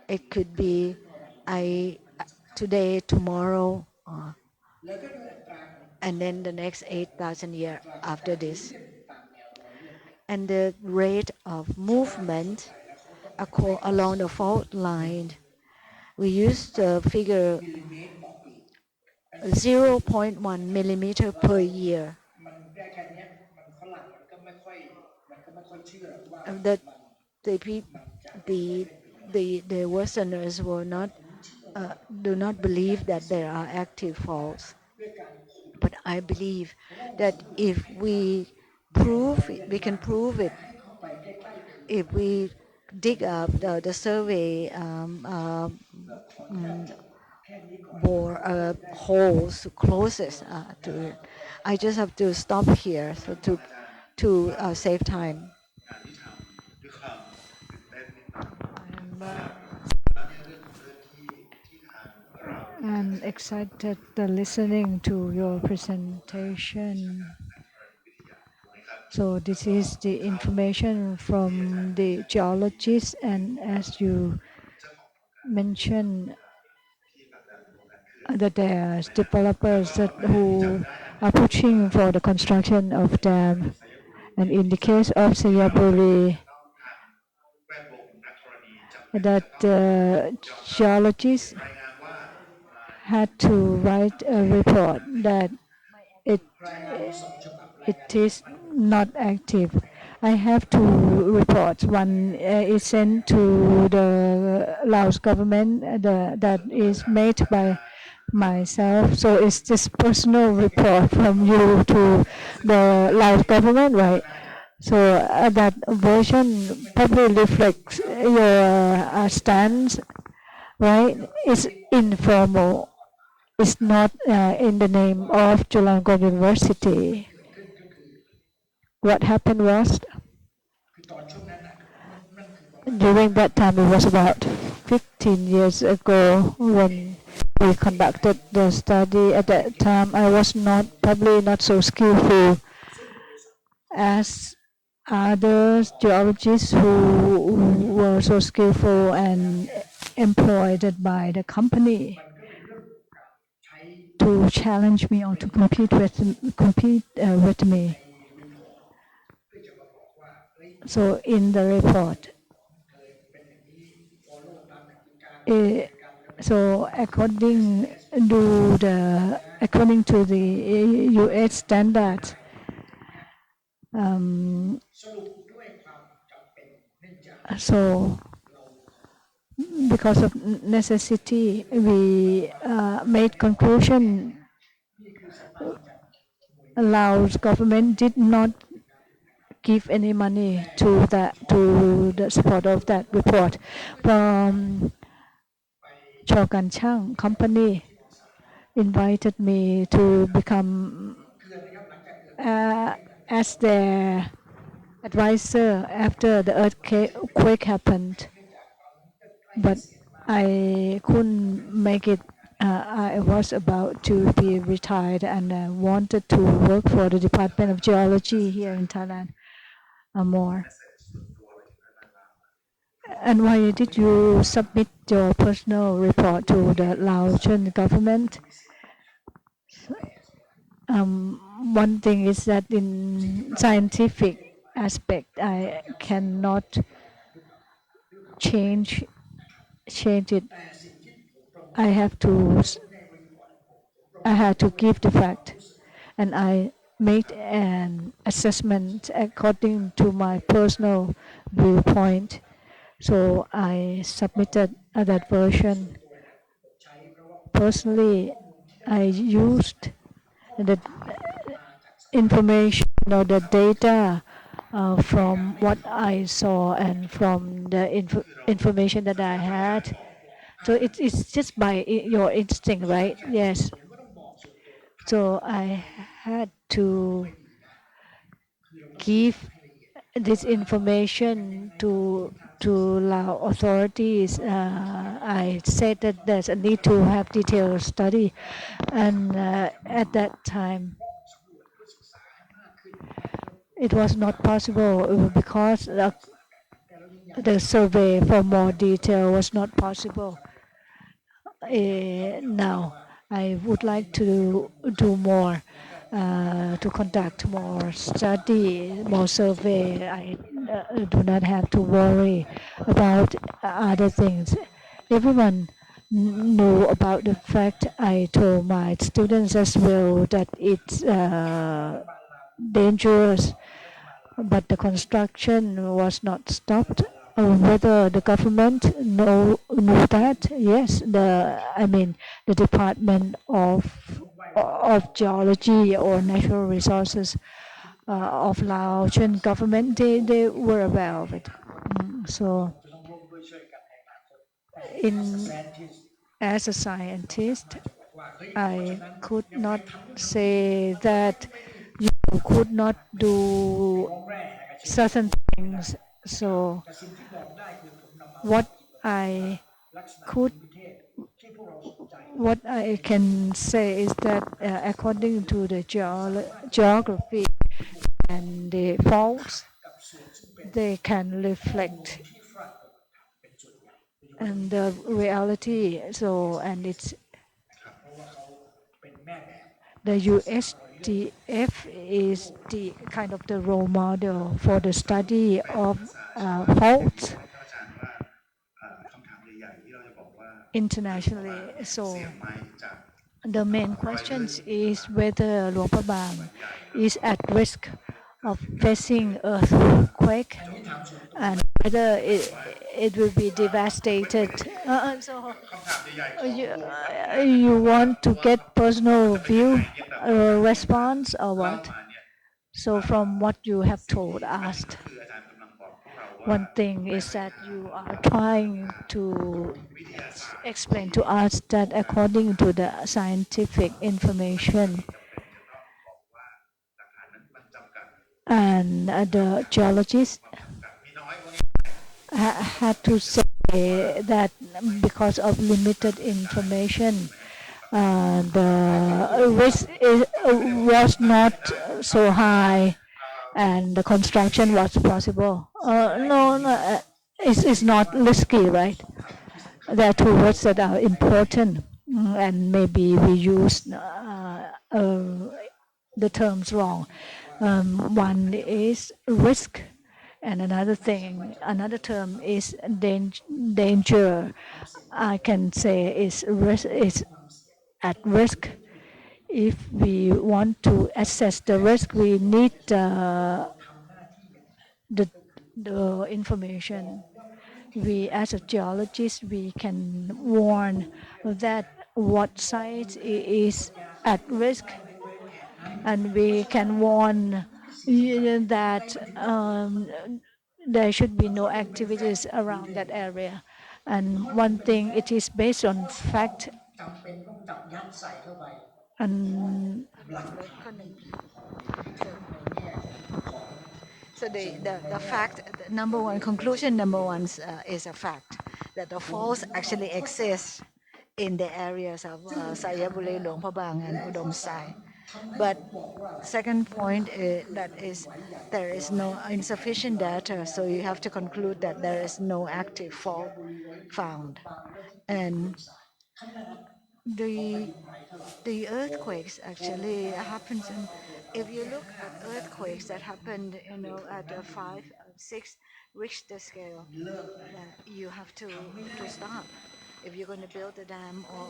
Speaker 1: it could be today, tomorrow, and then the next 8,000 years after this. And the rate of movement along the fault line, we used the figure 0.1 millimeter per year. That the Westerners will not do not believe that there are active faults. But I believe that if we can prove it, if we dig up the survey bore holes closest to it. I just have to stop here so to save time.
Speaker 5: I'm excited listening to your presentation. So this is the information from the geologists, and as you mentioned, that there's developers who are pushing for the construction of dam. And in the case of Sayaburi, that geologists had to write a report that it is not active. I have two reports. One is sent to the Laos government that is made by myself. So it's just personal report from you to the Laos government, right? So that version probably reflects your stance, right? It's informal. It's not in the name of Chulalongkorn University. What happened was, during that time, it was about 15 years ago when we conducted the study. At that time, I was probably not so skillful as other geologists who were so skillful and employed by the company to challenge me or to compete with me. So in the report, so according to the US standards, so because of necessity, we made conclusion. Laos government did not give any money to the support of that report. From Chokan Chang company invited me to become as their advisor after the earthquake happened, but I couldn't make it. I was about to be retired and wanted to work for the Department of Geology here in Thailand more. And why did you submit your personal report to the Laotian government? One thing is that in scientific aspect, I cannot change it. I had to give the fact, and I made an assessment according to my personal viewpoint. So I submitted that version. Personally, I used the information or the data from what I saw and from the information that I had. So it's just by your instinct, right? Yes. So I had to give this information to Lao authorities. I said that there's a need to have detailed study, and at that time it was not possible because the survey for more detail was not possible. now. I would like to do more, to conduct more study, more survey. I do not have to worry about other things. Everyone knew about the fact. I told my students as well that it's dangerous, but the construction was not stopped. Whether the government knew that? Yes, the Department of Geology or Natural Resources of Laotian government, they were aware of it. So, in as a scientist, I could not say that you could not do certain things. So what I could, what I can say is that according to the geography and the faults, they can reflect and the reality. So and it's the USDF is the kind of the role model for the study of faults internationally. So the main question is whether Luang Prabang is at risk of facing earthquake and whether it will be devastated. You want to get personal view response or what? So from what you have told us, one thing is that you are trying to explain to us that according to the scientific information and the geologists had to say that because of limited information, the risk was not so high and the construction was possible. No, it's not risky, right? There are two words that are important, and maybe we use the terms wrong. One is risk, and another term is danger. I can say is at risk. If we want to assess the risk, we need the information. We, as a geologist, we can warn that what site is at risk, and we can warn that there should be no activities around that area. And one thing, it is based on fact. And
Speaker 1: so the fact, the number one conclusion, is a fact that the falls actually exist in the areas of Sayabuli, Luang Prabang, and Udom Sai. But second point that is there is no insufficient data, so you have to conclude that there is no active fault found. And the earthquakes actually happens, and if you look at earthquakes that happened, at a 5 or 6 Richter scale, you have to stop if you're going to build a dam or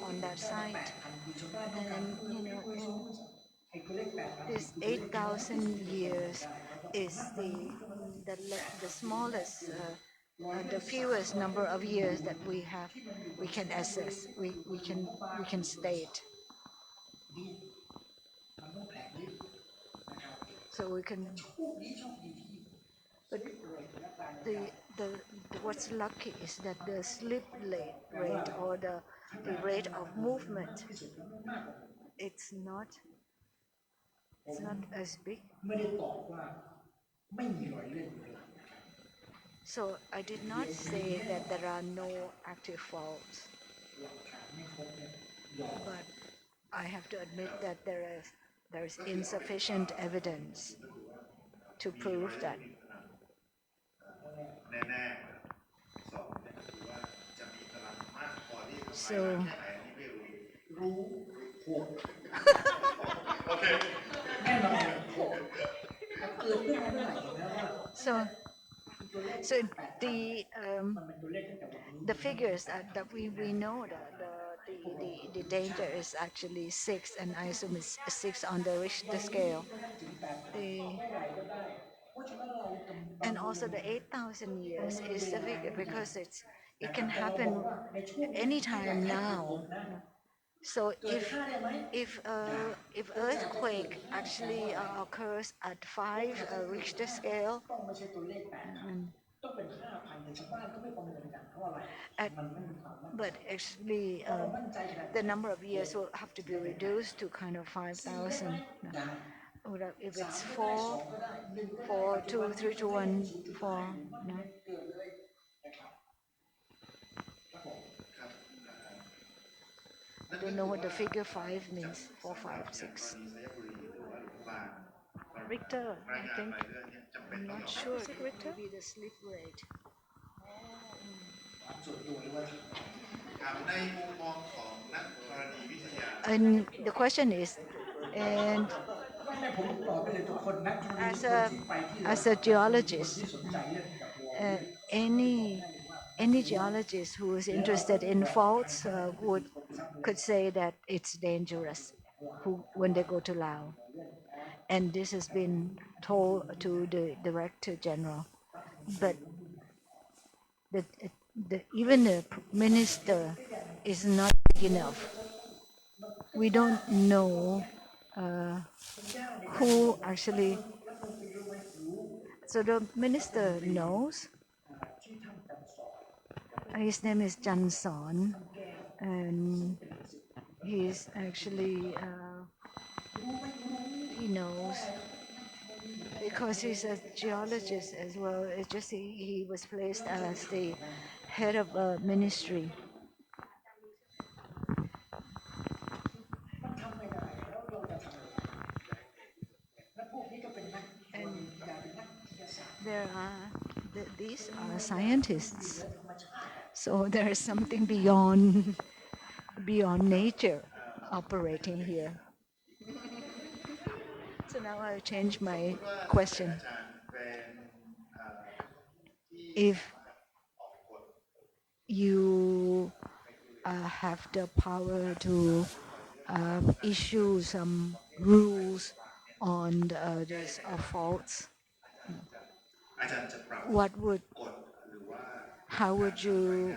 Speaker 1: on that site. And this 8,000 years is the smallest, the fewest number of years that we can assess, we can state. So we can, but the, the what's lucky is that the slip rate or the rate of movement, it's not as big. So I did not say that there are no active faults, but I have to admit that there is insufficient evidence to prove that.
Speaker 2: แน่ๆสองเนี่ยก็คือว่าจะมีพลังมากพอที่จะ
Speaker 1: So so so the figures that we know that the danger is actually 6, and I assume it's 6 on the Richter scale. The and also the 8,000 years is the figure because it can happen anytime now. So if earthquake actually occurs at 5 Richter scale, um, at, but actually the number of years will have to be reduced to kind of 5,000. Or if it's 4, 4, 2, 3, 2, 1, 4, no? I don't know what the figure 5 means. 4, 5, 6. Richter, I think. I'm not sure. Is it Richter? Maybe the slip rate.
Speaker 2: ครับในมุมมองของนักธรณีวิทยา
Speaker 1: And the question is, and as a geologist, any geologist who is interested in faults could say that it's dangerous when they go to Laos. And this has been told to the Director General. But even the minister is not big enough. We don't know who actually. So the minister knows. His name is Chan Son, and he's actually he knows because he's a geologist as well. It's just he was placed as the head of a ministry. And these are scientists, so there is something beyond nature operating here. So now I'll change my question. If you have the power to issue some rules on these faults, how would you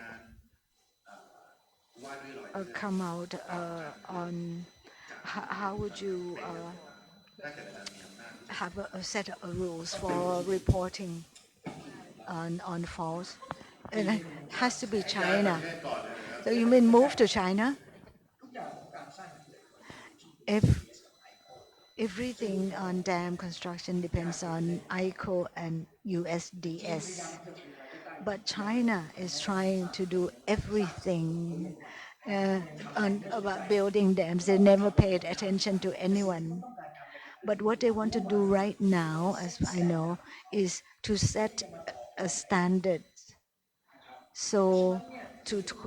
Speaker 1: come out on, how would you have a set of rules for reporting on faults? And it has to be China. So you mean move to China? If everything on dam construction depends on ICO and USDS. But China is trying to do everything about building dams. They never paid attention to anyone. But what they want to do right now, as I know, is to set a standard. So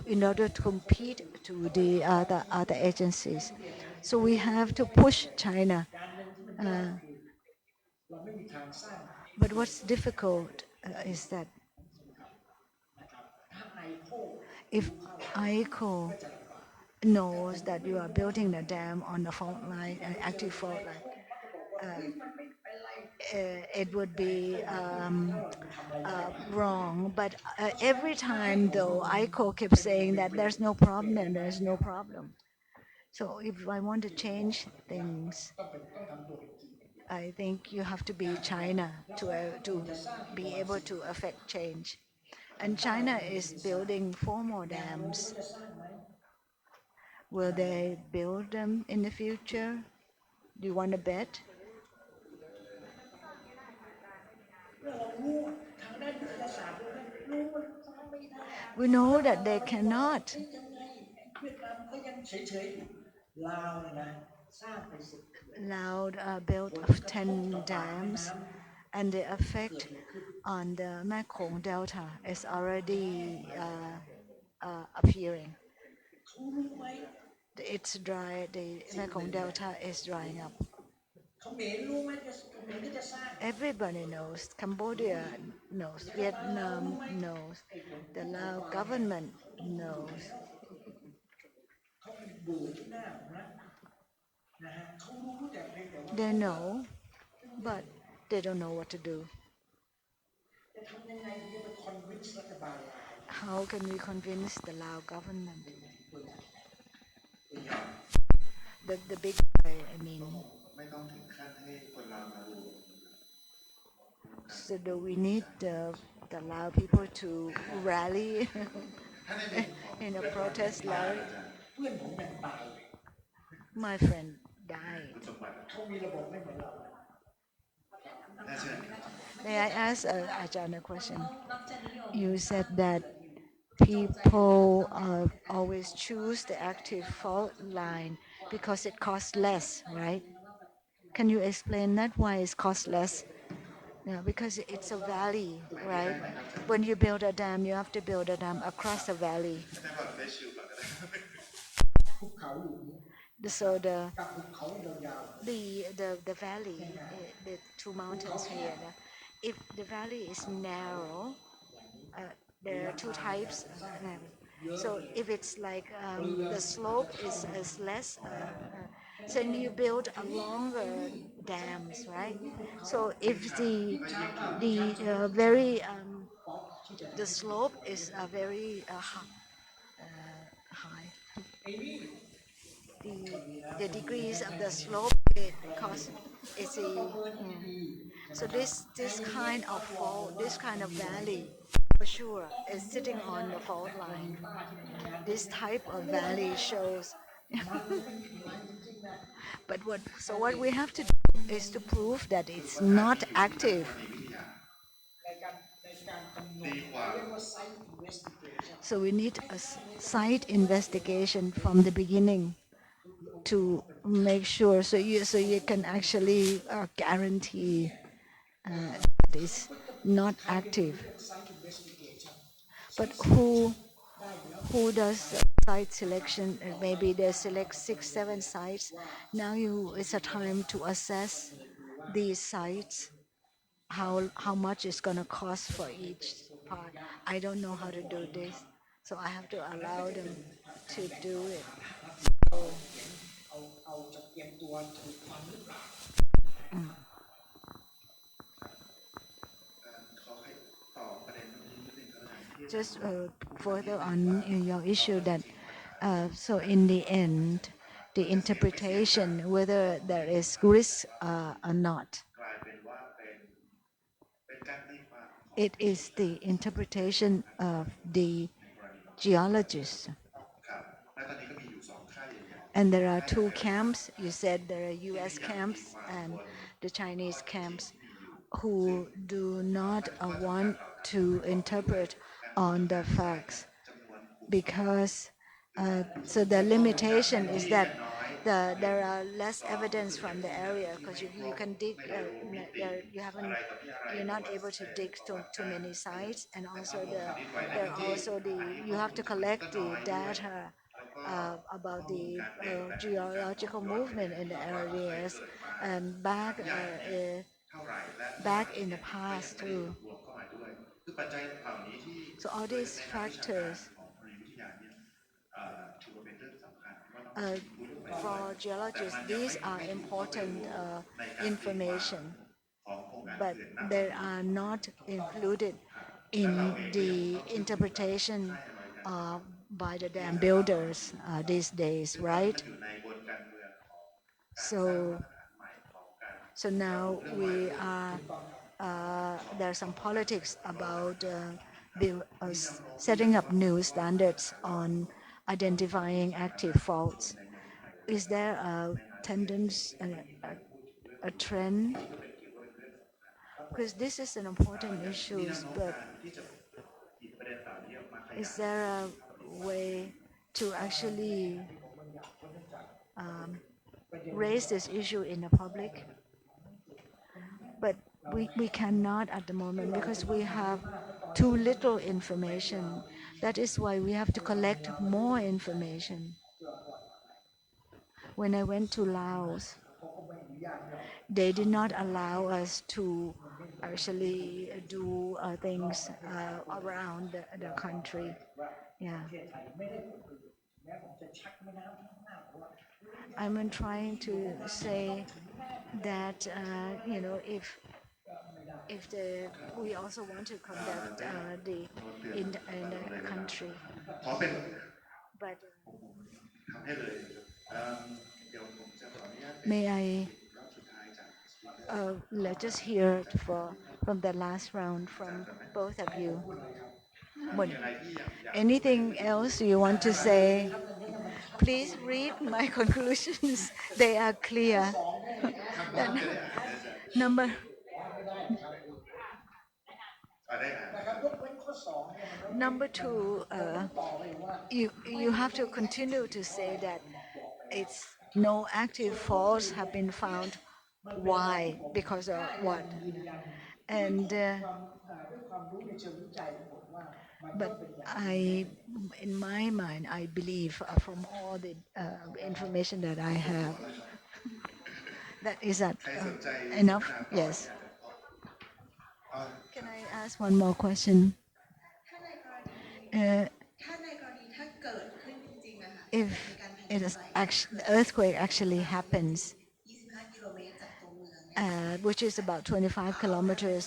Speaker 1: in order to compete to the other agencies. So we have to push China. But what's difficult is that if ICO knows that you are building a dam on a fault line, an active fault line, it would be wrong. But every time, though, ICO keeps saying that there's no problem, there's no problem. So if I want to change things, I think you have to be China to be able to affect change. And China is building 4 more dams. Will they build them in the future? Do you want to bet? We know that they cannot. Lao built 10 dams, and the effect on the Mekong Delta is already appearing. It's dry. The Mekong Delta is drying up. Everybody knows. Cambodia knows. Vietnam knows. The Lao government knows. They know, but they don't know what to do. How can we convince the Lao government? The big guy, I mean.
Speaker 2: ไม่ต้องถึงขั้นให้คนลาวมาดู
Speaker 1: So do we need the Lao people to rally
Speaker 2: ถ้าในมุมของ
Speaker 1: in a protest rally?
Speaker 2: อาจารย์
Speaker 1: My friend died.
Speaker 2: คุณสมบัติน่าเชื่อไหมครับ
Speaker 1: May I ask Ajahn a question? You said that people always choose the active fault line because it costs less, right? Can you explain that why it costs less? Yeah, because it's a valley, right? When you build a dam, you have to build a dam across a valley.
Speaker 2: ไม่ได้ว่าได้ชิวก่อนก็ได้
Speaker 1: So the valley, the two mountains here, if the valley is narrow, there are two types. So if it's like the slope is less, so you build a longer dams, right? So if the slope is very high, the degrees of the slope because it's so this kind of fault, this kind of valley for sure is sitting on the fault line. This type of valley shows. But what we have to do is to prove that it's not active. So we need a site investigation from the beginning to make sure so you can actually guarantee that it's not active. But who does site selection? Maybe they select 6-7 sites. Now it's a time to assess these sites. How much it's gonna cost for each part. I don't know how to do this, so I have to allow them to do it. So, just further on your issue that so in the end, the interpretation whether there is risk or not, it is the interpretation of the geologists. And there are two camps. You said there are U.S. camps and the Chinese camps who do not want to interpret on the facts because so the limitation is that there are less evidence from the area because you can dig you're not able to dig too many sites, and also you have to collect the data about the geological movement in the areas and back in the past too. So all these factors for geologists, these are important information, but they are not included in the interpretation by the dam builders these days, right? So now we are there's some politics about setting up new standards on identifying active faults. Is there a tendency, a trend? Because this is an important issue, but is there a way to actually raise this issue in the public? But we cannot at the moment because we have too little information. That is why we have to collect more information. When I went to Laos, they did not allow us to actually do things around the country. Yeah. I'm trying to say that if we also want to conduct in the country,
Speaker 2: ขอเป็น
Speaker 1: but
Speaker 2: ทำให้เลยเดี๋ยวผมจะขออนุญาต
Speaker 1: may I
Speaker 2: รอบสุดท้ายจาก
Speaker 1: let's just hear from the last round from both of you. Anything else you want to say? Please read my conclusions. They are clear. Number
Speaker 2: ได้อ่าน
Speaker 1: Number two, you have to continue to say that it's no active faults have been found. Why? Because of what? And but in my mind, I believe from all the information that I have, that is that enough? Yes. Can I ask one more question? If the earthquake actually happens, which is about 25 kilometers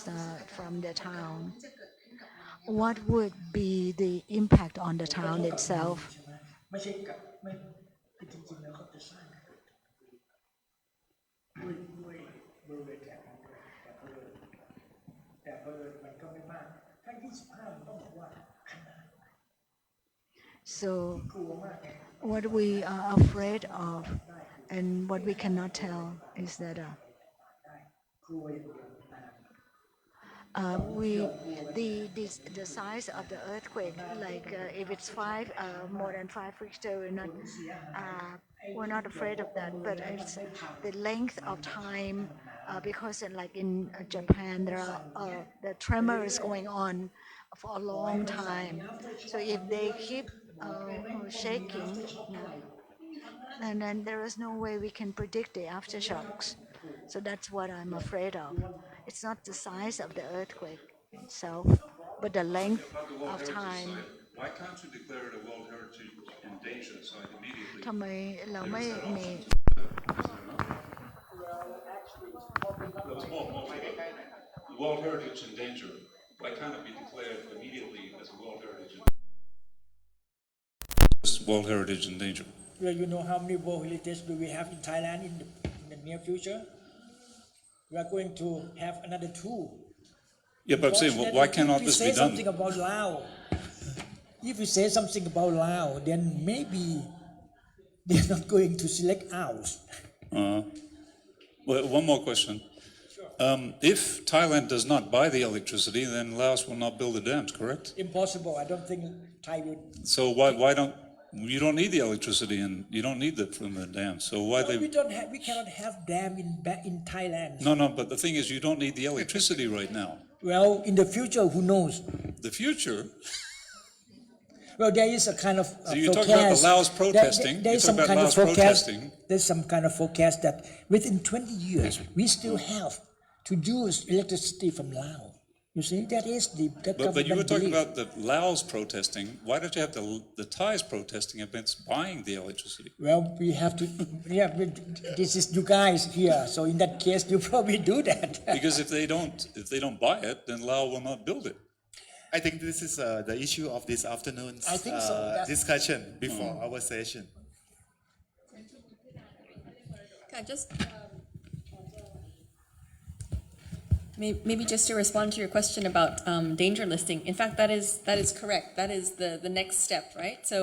Speaker 1: from the town, what would be the impact on the town itself? So what we are afraid of and what we cannot tell is that the size of the earthquake, like if it's more than 5 Richter, we're not afraid of that. But it's the length of time, because like in Japan, there are the tremors going on for a long time. So if they keep shaking, and then there is no way we can predict the aftershocks. So that's what I'm afraid of. It's not the size of the earthquake itself, but the length of time.
Speaker 6: Why can't you declare it a World Heritage Endangered Site immediately?
Speaker 1: ทำไมเราไม่มี
Speaker 6: World Heritage Endangered. Why can't it be declared immediately as a World Heritage Endangered?
Speaker 7: Well, you know how many World Heritage do we have in Thailand in the near future? We are going to have another two.
Speaker 6: Yeah, but I'm saying, why cannot this be done?
Speaker 7: If we say something about Laos, then maybe they're not going to select ours.
Speaker 6: Well, one more question. If Thailand does not buy the electricity, then Laos will not build the dams, correct?
Speaker 7: Impossible. I don't think Thai would.
Speaker 6: So why don't you don't need the electricity and you don't need it from the dam? So why
Speaker 7: No,
Speaker 6: they?
Speaker 7: we cannot have dam in Thailand.
Speaker 6: No. But the thing is, you don't need the electricity right now.
Speaker 7: Well, in the future, who knows?
Speaker 6: The future.
Speaker 7: Well, there is a kind of
Speaker 6: So you're talking about the Laos protesting.
Speaker 7: There is some kind of forecast. There's some kind of forecast that within 20 years we still have to use electricity from Laos. You see, that is the
Speaker 6: But you were talking
Speaker 7: belief.
Speaker 6: about the Laos protesting. Why don't you have the Thais protesting against buying the electricity?
Speaker 7: Well, we have to. Yeah, this is you guys here. So in that case, you probably do that.
Speaker 6: Because if they don't buy it, then Laos will not build it.
Speaker 4: I think this is the issue of this afternoon's
Speaker 7: I think so,
Speaker 4: discussion before our session.
Speaker 8: Just maybe just to respond to your question about danger listing. In fact, that is correct. That is the next step, right? So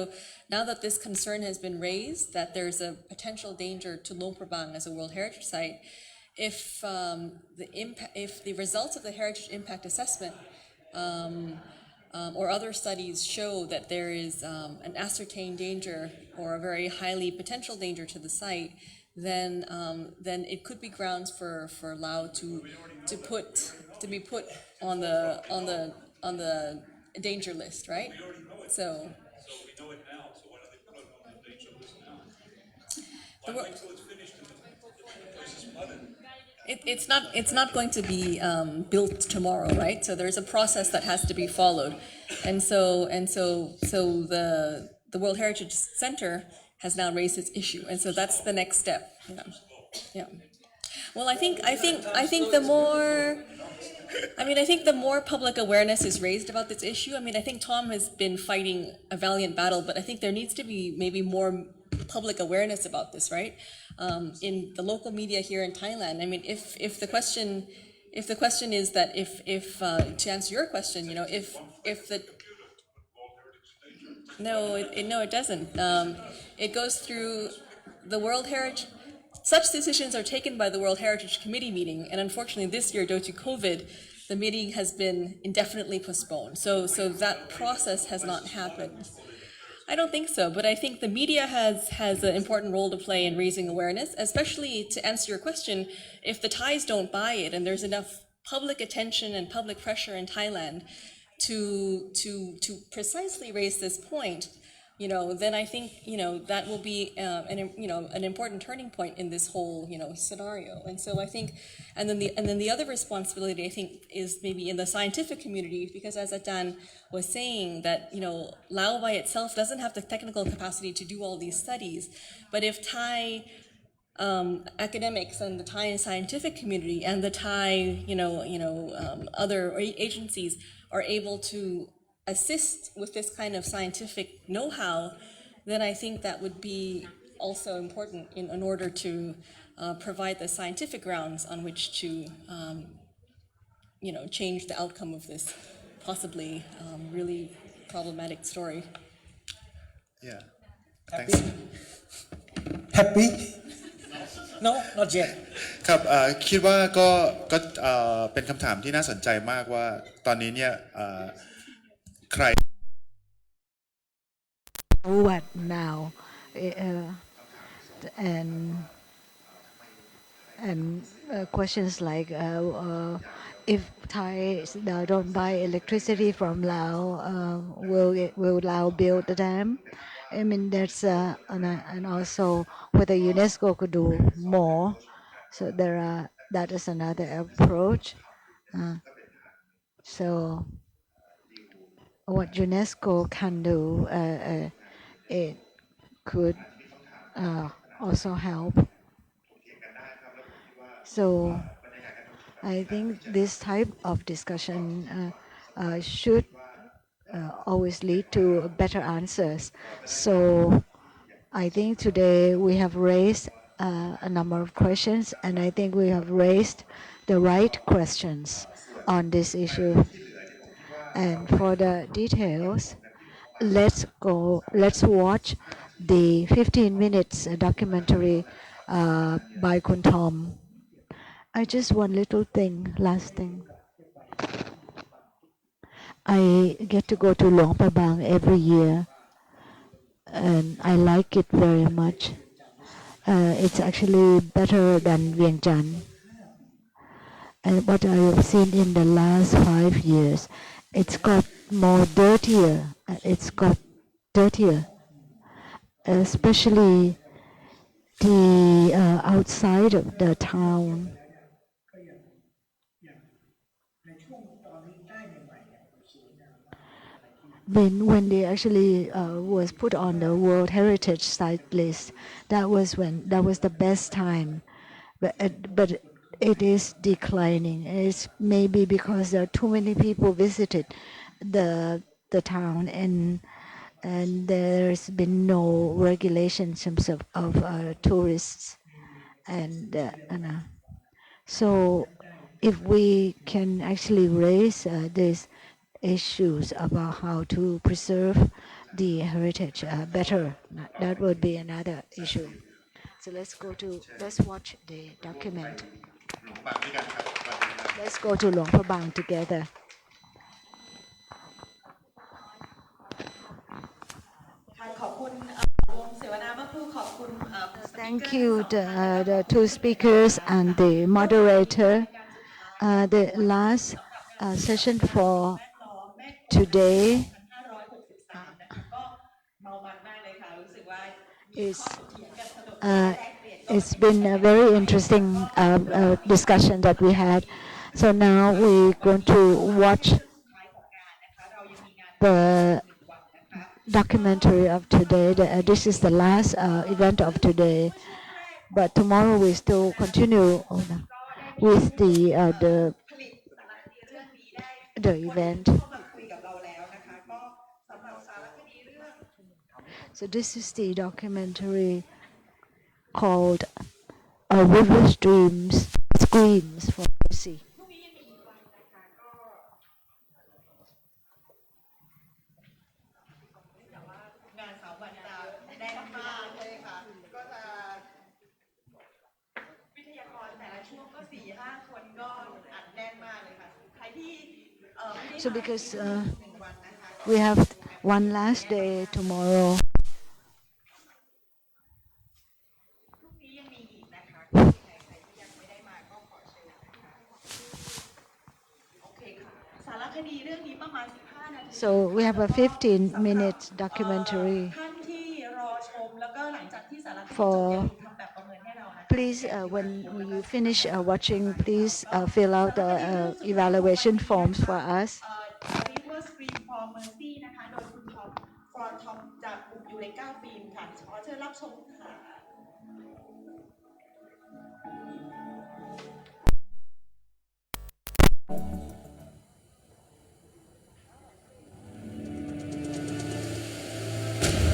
Speaker 8: now that this concern has been raised, that there's a potential danger to Luang Prabang as a World Heritage Site, if the results of the Heritage Impact Assessment or other studies show that there is an ascertained danger or a very highly potential danger to the site, then it could be grounds for Lao to be put on the danger list, right? So
Speaker 6: So we know it now, so why don't they put it on the danger list now?
Speaker 8: the
Speaker 6: Why
Speaker 8: wor-
Speaker 6: wait till it's finished and the place is flooded?
Speaker 8: it's not going to be built tomorrow, right? So there's a process that has to be followed, and so the World Heritage Center has now raised its issue, and so that's the next step. Yeah. Well, I think the more. I think the more public awareness is raised about this issue, I think Tom has been fighting a valiant battle, but I think there needs to be maybe more public awareness about this, right? In the local media here in Thailand. If the question is that if to answer your question, if the no, it doesn't. It goes through the World Heritage. Such decisions are taken by the World Heritage Committee meeting, and unfortunately this year, due to COVID, the meeting has been indefinitely postponed. So that process has not happened. I don't think so, but I think the media has an important role to play in raising awareness, especially to answer your question, if the Thais don't buy it and there's enough public attention and public pressure in Thailand to precisely raise this point, then I think that will be an important turning point in this whole scenario. And so I think, and then the other responsibility I think is maybe in the scientific community, because as Ajahn was saying that Lao by itself doesn't have the technical capacity to do all these studies, but if Thai academics and the Thai scientific community and the Thai other agencies are able to assist with this kind of scientific know-how, then I think that would be also important in order to provide the scientific grounds on which to change the outcome of this possibly really problematic story.
Speaker 4: Yeah.
Speaker 7: Happy?
Speaker 4: Thanks.
Speaker 7: Happy? No, not yet.
Speaker 4: ครับคิดว่าก็เป็นคำถามที่น่าสนใจมากว่าตอนนี้เนี่ยใคร
Speaker 1: What now? And questions like if Thai don't buy electricity from Lao, will Lao build the dam? That's and also whether UNESCO could do more. So that is another approach. So what UNESCO can do, it could also help. So I think this type of discussion should always lead to better answers. So I think today we have raised a number of questions, and I think we have raised the right questions on this issue. And for the details, let's watch the 15 minutes documentary by Kun Tom. Just one little thing, last thing. I get to go to Luang Prabang every year, and I like it very much. It's actually better than Vientiane. And what I have seen in the last 5 years, it's got more dirtier. Especially the outside of the town. When they actually was put on the World Heritage Site list, that was the best time. But it is declining. It's maybe because there are too many people visited the town, and there's been no regulation in terms of tourists, and so if we can actually raise these issues about how to preserve the heritage better, that would be another issue. So let's watch the document. Let's go to Luang Prabang together. Thank you, the two speakers and the moderator. The last session for today is it's been a very interesting discussion that we had. So now we're going to watch the documentary of today. This is the last event of today, but tomorrow we still continue with the event. So this is the documentary called River Streams Screams for Mercy. 'So because we have one last day tomorrow. So we have a 15-minute documentary for. Please, when you finish watching, please fill out the evaluation forms for us.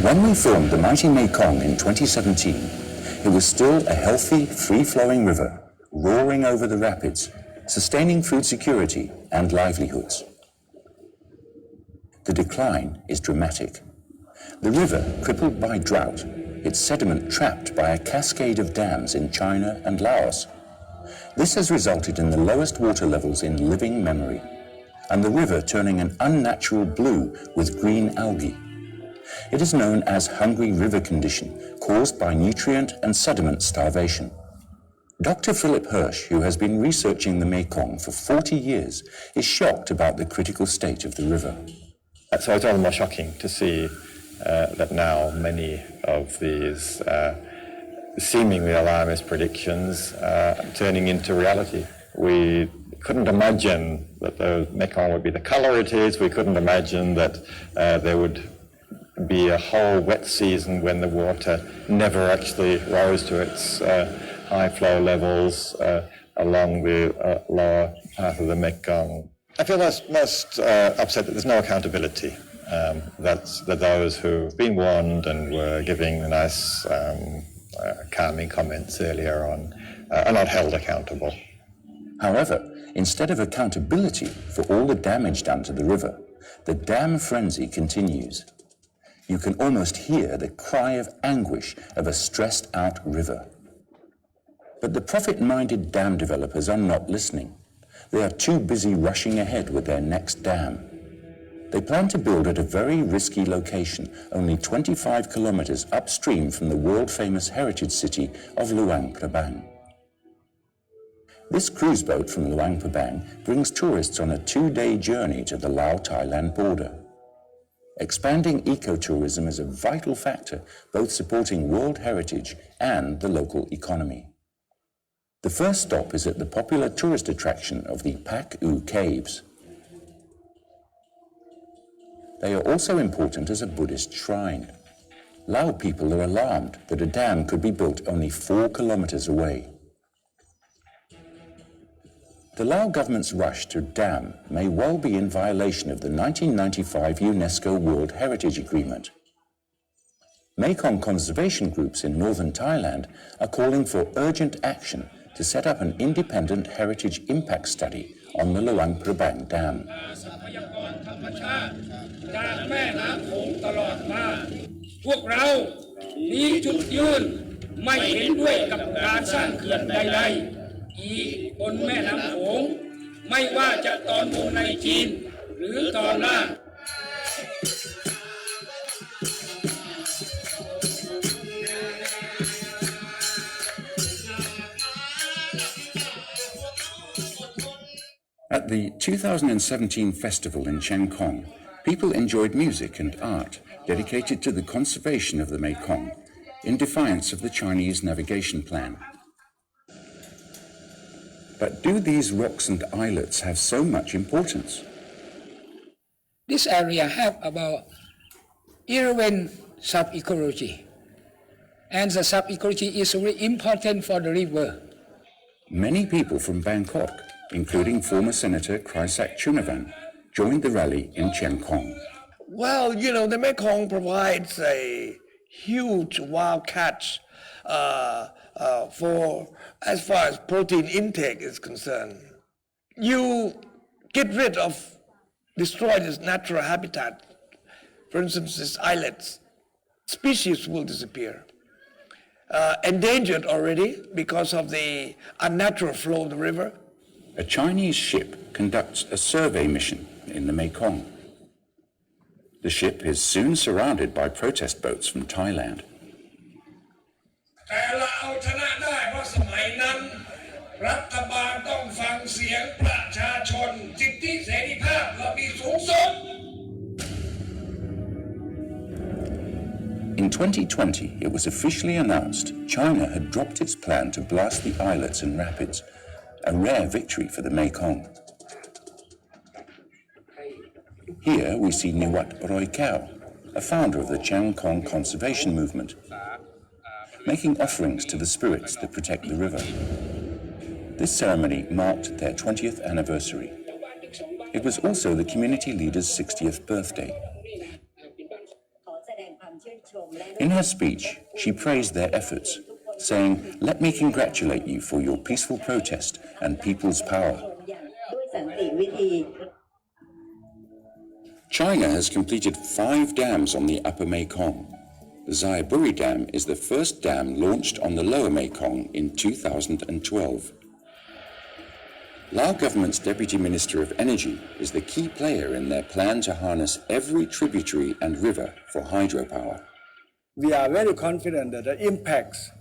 Speaker 9: When we filmed the mighty Mekong in 2017, it was still a healthy, free-flowing river, roaring over the rapids, sustaining food security and livelihoods. The decline is dramatic. The river, crippled by drought, its sediment trapped by a cascade of dams in China and Laos. This has resulted in the lowest water levels in living memory, and the river turning an unnatural blue with green algae. It is known as hungry river condition, caused by nutrient and sediment starvation. Dr. Philip Hirsch, who has been researching the Mekong for 40 years, is shocked about the critical state of the river.
Speaker 10: So it's all the more shocking to see that now many of these seemingly alarmist predictions turning into reality. We couldn't imagine that the Mekong would be the colour it is. We couldn't imagine that there would be a whole wet season when the water never actually rose to its high flow levels along the lower part of the Mekong. I feel most upset that there's no accountability, that those who've been warned and were giving nice calming comments earlier on are not held accountable.
Speaker 9: However, instead of accountability for all the damage done to the river, the dam frenzy continues. You can almost hear the cry of anguish of a stressed-out river. But the profit-minded dam developers are not listening. They are too busy rushing ahead with their next dam. They plan to build at a very risky location, only 25 kilometers upstream from the world-famous heritage city of Luang Prabang. This cruise boat from Luang Prabang brings tourists on a 2-day journey to the Lao-Thailand border. Expanding ecotourism is a vital factor, both supporting world heritage and the local economy. The first stop is at the popular tourist attraction of the Pak-U Caves. They are also important as a Buddhist shrine. Lao people are alarmed that a dam could be built only 4 kilometers away. The Lao government's rush to dam may well be in violation of the 1995 UNESCO World Heritage Agreement. Mekong conservation groups in northern Thailand are calling for urgent action to set up an independent heritage impact study on the Luang Prabang Dam.
Speaker 11: พวกเรามีจุดยืนไม่เห็นด้วยกับการสร้างเขื่อนใดๆอีกบนแม่น้ำโขงไม่ว่าจะตอนบนในจีนหรือตอนล่าง
Speaker 9: At the 2017 festival in Chiang Khong, People enjoyed music and art dedicated to the conservation of the Mekong in defiance of the Chinese navigation plan. But do these rocks and islets have so much importance?
Speaker 11: This area have about 11 sub-ecology, and the sub-ecology is very important for the river.
Speaker 9: Many people from Bangkok, including former Senator Krisak Chunavan, joined the rally in Chiang Khong.
Speaker 12: Well, you know, the Mekong provides a huge wild catch for as far as protein intake is concerned. You get rid of, destroy this natural habitat, for instance, these islets, species will disappear. Endangered already because of the unnatural flow of the river.
Speaker 9: A Chinese ship conducts a survey mission in the Mekong. The ship is soon surrounded by protest boats from Thailand.
Speaker 11: แต่เราเอาชนะได้เพราะสมัยนั้นรัฐบาลต้องฟังเสียงประชาชนสิทธิเสรีภาพเรามีสูงสุด
Speaker 9: In 2020, it was officially announced China had dropped its plan to blast the islets and rapids, a rare victory for the Mekong. Here we see Niwat Roykao, a founder of the Chiang Khong conservation movement, making offerings to the spirits that protect the river. This ceremony marked their 20th anniversary. It was also the community leader's 60th birthday. In her speech, she praised their efforts, saying, "Let me congratulate you for your peaceful protest and people's power." China has completed 5 dams on the upper Mekong. The Xayaburi Dam is the first dam launched on the lower Mekong in 2012. Lao government's Deputy Minister of Energy is the key player in their plan to harness every tributary and river for hydropower.
Speaker 13: We are very confident that the impacts,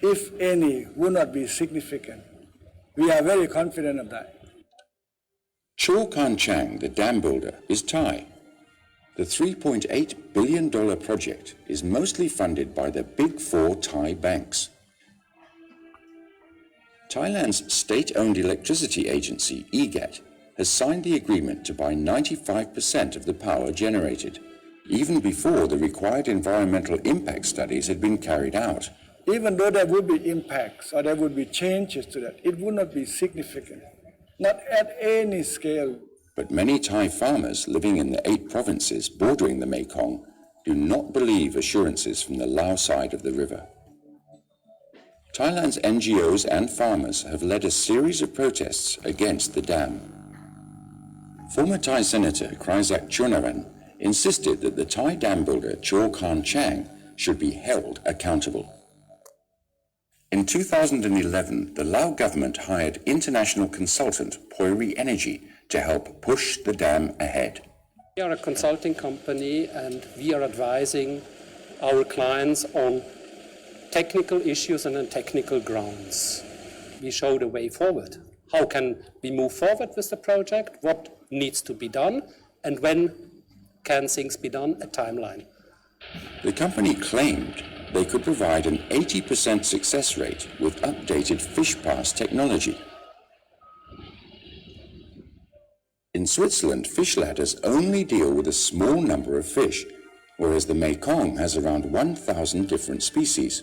Speaker 13: if any, will not be significant. We are very confident of that.
Speaker 9: Chor Khan Chang, the dam builder, is Thai. The $3.8 billion project is mostly funded by the Big Four Thai banks. Thailand's state-owned electricity agency, EGAT, has signed the agreement to buy 95% of the power generated, even before the required environmental impact studies had been carried out.
Speaker 13: Even though there would be impacts or there would be changes to that, it would not be significant, not at any scale.
Speaker 9: But many Thai farmers living in the 8 provinces bordering the Mekong do not believe assurances from the Lao side of the river. Thailand's NGOs and farmers have led a series of protests against the dam. Former Thai Senator Krisak Chunavan insisted that the Thai dam builder Chor Khan Chang should be held accountable. In 2011, the Lao government hired international consultant Poiri Energy to help push the dam ahead.
Speaker 14: We are a consulting company and we are advising our clients on technical issues and on technical grounds. We show the way forward. How can we move forward with the project? What needs to be done? And when can things be done? A timeline.
Speaker 9: The company claimed they could provide an 80% success rate with updated fish pass technology. In Switzerland, fish ladders only deal with a small number of fish, whereas the Mekong has around 1,000 different species.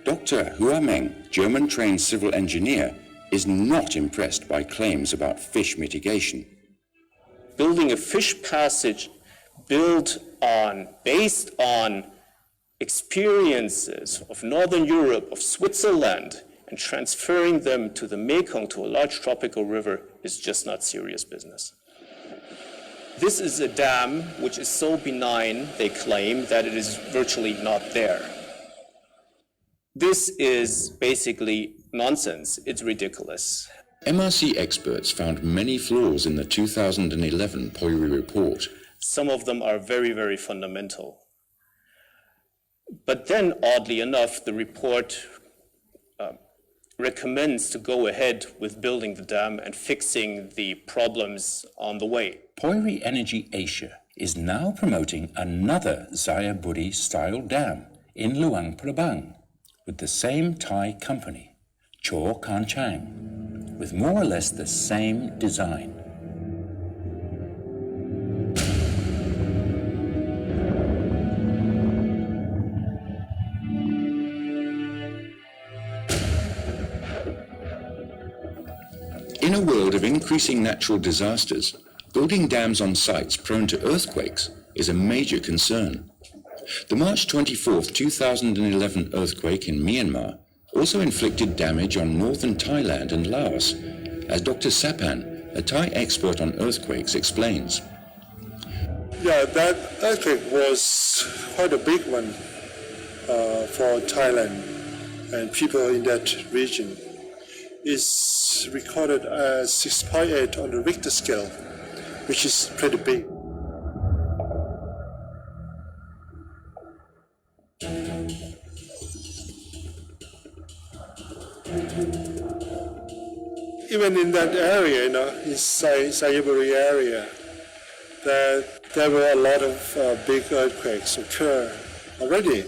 Speaker 9: Dr. Hua Meng, German-trained civil engineer, is not impressed by claims about fish mitigation.
Speaker 15: Building a fish passage based on experiences of Northern Europe, of Switzerland, and transferring them to the Mekong, to a large tropical river, is just not serious business. This is a dam which is so benign, they claim, that it is virtually not there. This is basically nonsense. It's ridiculous.
Speaker 9: MRC experts found many flaws in the 2011 Poiri report.
Speaker 15: Some of them are very, very fundamental. But then, oddly enough, the report recommends to go ahead with building the dam and fixing the problems on the way.
Speaker 9: Poiri Energy Asia is now promoting another Xayaburi-style dam in Luang Prabang with the same Thai company, Cho Kan Chang, with more or less the same design. In a world of increasing natural disasters, building dams on sites prone to earthquakes is a major concern. The March 24, 2011 earthquake in Myanmar also inflicted damage on northern Thailand and Laos, as Dr. Sapan, a Thai expert on earthquakes, explains.
Speaker 16: Yeah, that earthquake was quite a big one for Thailand and people in that region. It's recorded as 6.8 on the Richter scale, which is pretty big. Even in that area, in Xayaburi area, there were a lot of big earthquakes occur already.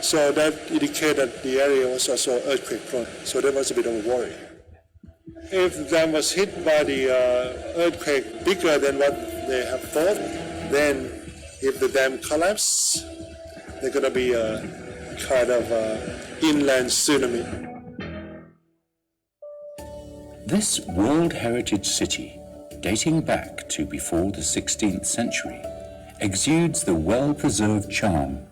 Speaker 16: So that indicated that the area was also earthquake prone. So there was a bit of a worry. If the dam was hit by the earthquake bigger than what they have thought, then if the dam collapses, there's going to be a kind of inland tsunami.
Speaker 9: This World Heritage City, dating back to before the 16th century, exudes the well-preserved charm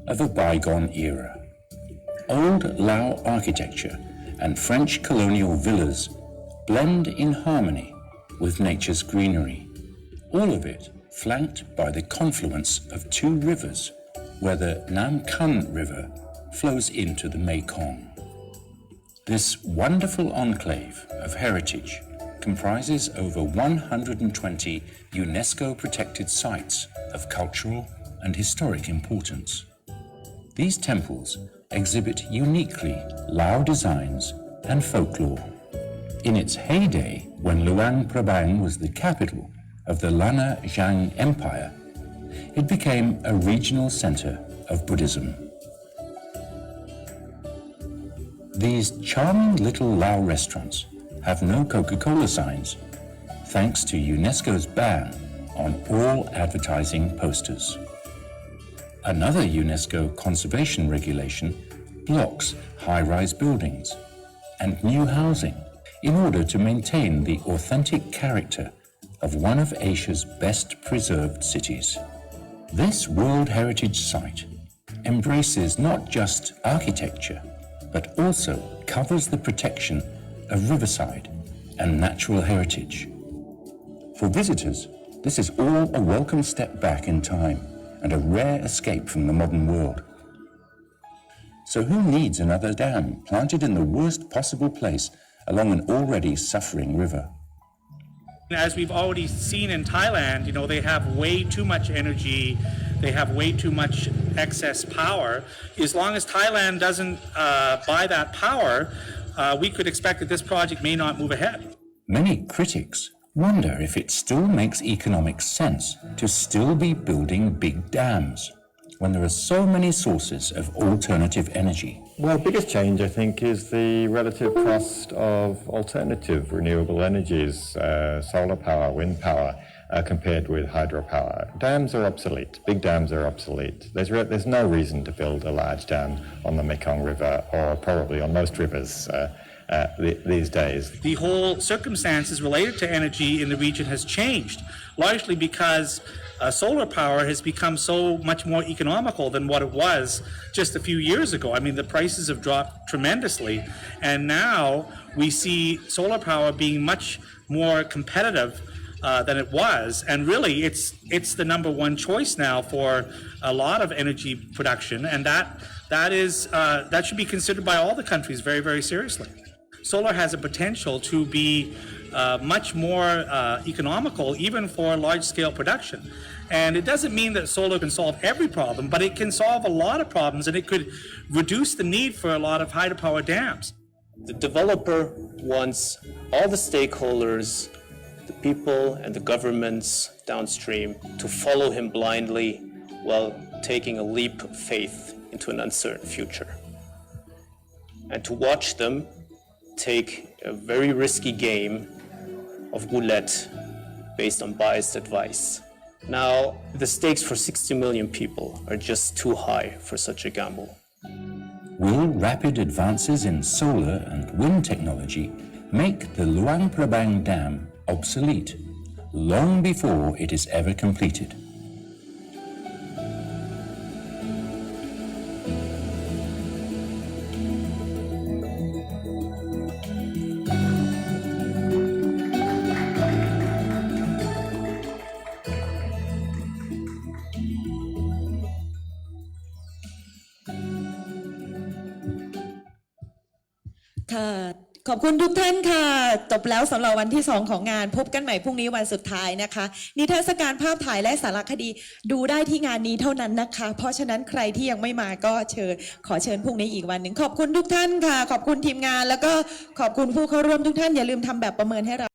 Speaker 9: of a bygone era. Old Lao architecture and French colonial villas blend in harmony with nature's greenery, all of it flanked by the confluence of two rivers, where the Nam Kan River flows into the Mekong. This wonderful enclave of heritage comprises over 120 UNESCO-protected sites of cultural and historic importance. These temples exhibit uniquely Lao designs and folklore. In its heyday, when Luang Prabang was the capital of the Lana Zhang Empire, it became a regional center of Buddhism. These charming little Lao restaurants have no Coca-Cola signs, thanks to UNESCO's ban on all advertising posters. Another UNESCO conservation regulation blocks high-rise buildings and new housing in order to maintain the authentic character of one of Asia's best preserved cities. This World Heritage Site embraces not just architecture, but also covers the protection of riverside and natural heritage. For visitors, this is all a welcome step back in time and a rare escape from the modern world. So who needs another dam planted in the worst possible place along an already suffering river?
Speaker 17: As we've already seen in Thailand, they have way too much energy, they have way too much excess power. As long as Thailand doesn't buy that power, we could expect that this project may not move ahead.
Speaker 9: Many critics wonder if it still makes economic sense to still be building big dams when there are so many sources of alternative energy.
Speaker 10: Well, the biggest change, I think, is the relative cost of alternative renewable energies, solar power, wind power, compared with hydropower. Dams are obsolete. Big dams are obsolete. There's no reason to build a large dam on the Mekong River, or probably on most rivers these days.
Speaker 17: The whole circumstances related to energy in the region has changed, largely because solar power has become so much more economical than what it was just a few years ago. I mean, the prices have dropped tremendously, and now we see solar power being much more competitive than it was, and really it's the number one choice now for a lot of energy production, and that should be considered by all the countries very, very seriously. solar has a potential to be much more economical, even for large-scale production. And it doesn't mean that solar can solve every problem, but it can solve a lot of problems, and it could reduce the need for a lot of hydropower dams.
Speaker 15: The developer wants all the stakeholders, the people and the governments downstream, to follow him blindly while taking a leap of faith into an uncertain future. And to watch them take a very risky game of roulette based on biased advice. Now, the stakes for 60 million people are just too high for such a gamble.
Speaker 9: Will rapid advances in solar and wind technology make the Luang Prabang Dam obsolete long before it is ever completed?
Speaker 18: ขอบคุณทุกท่านค่ะจบแล้วสำหรับวันที่2ของงานพบกันใหม่พรุ่งนี้วันสุดท้ายนะคะนิทรรศการภาพถ่ายและสารคดีดูได้ที่งานนี้เท่านั้นนะคะเพราะฉะนั้นใครที่ยังไม่มาก็ขอเชิญพรุ่งนี้อีกวันหนึ่งขอบคุณทุกท่านค่ะขอบคุณทีมงานแล้วก็ขอบคุณผู้เข้าร่วมทุกท่านอย่าลืมทำแบบประเมินให้เรา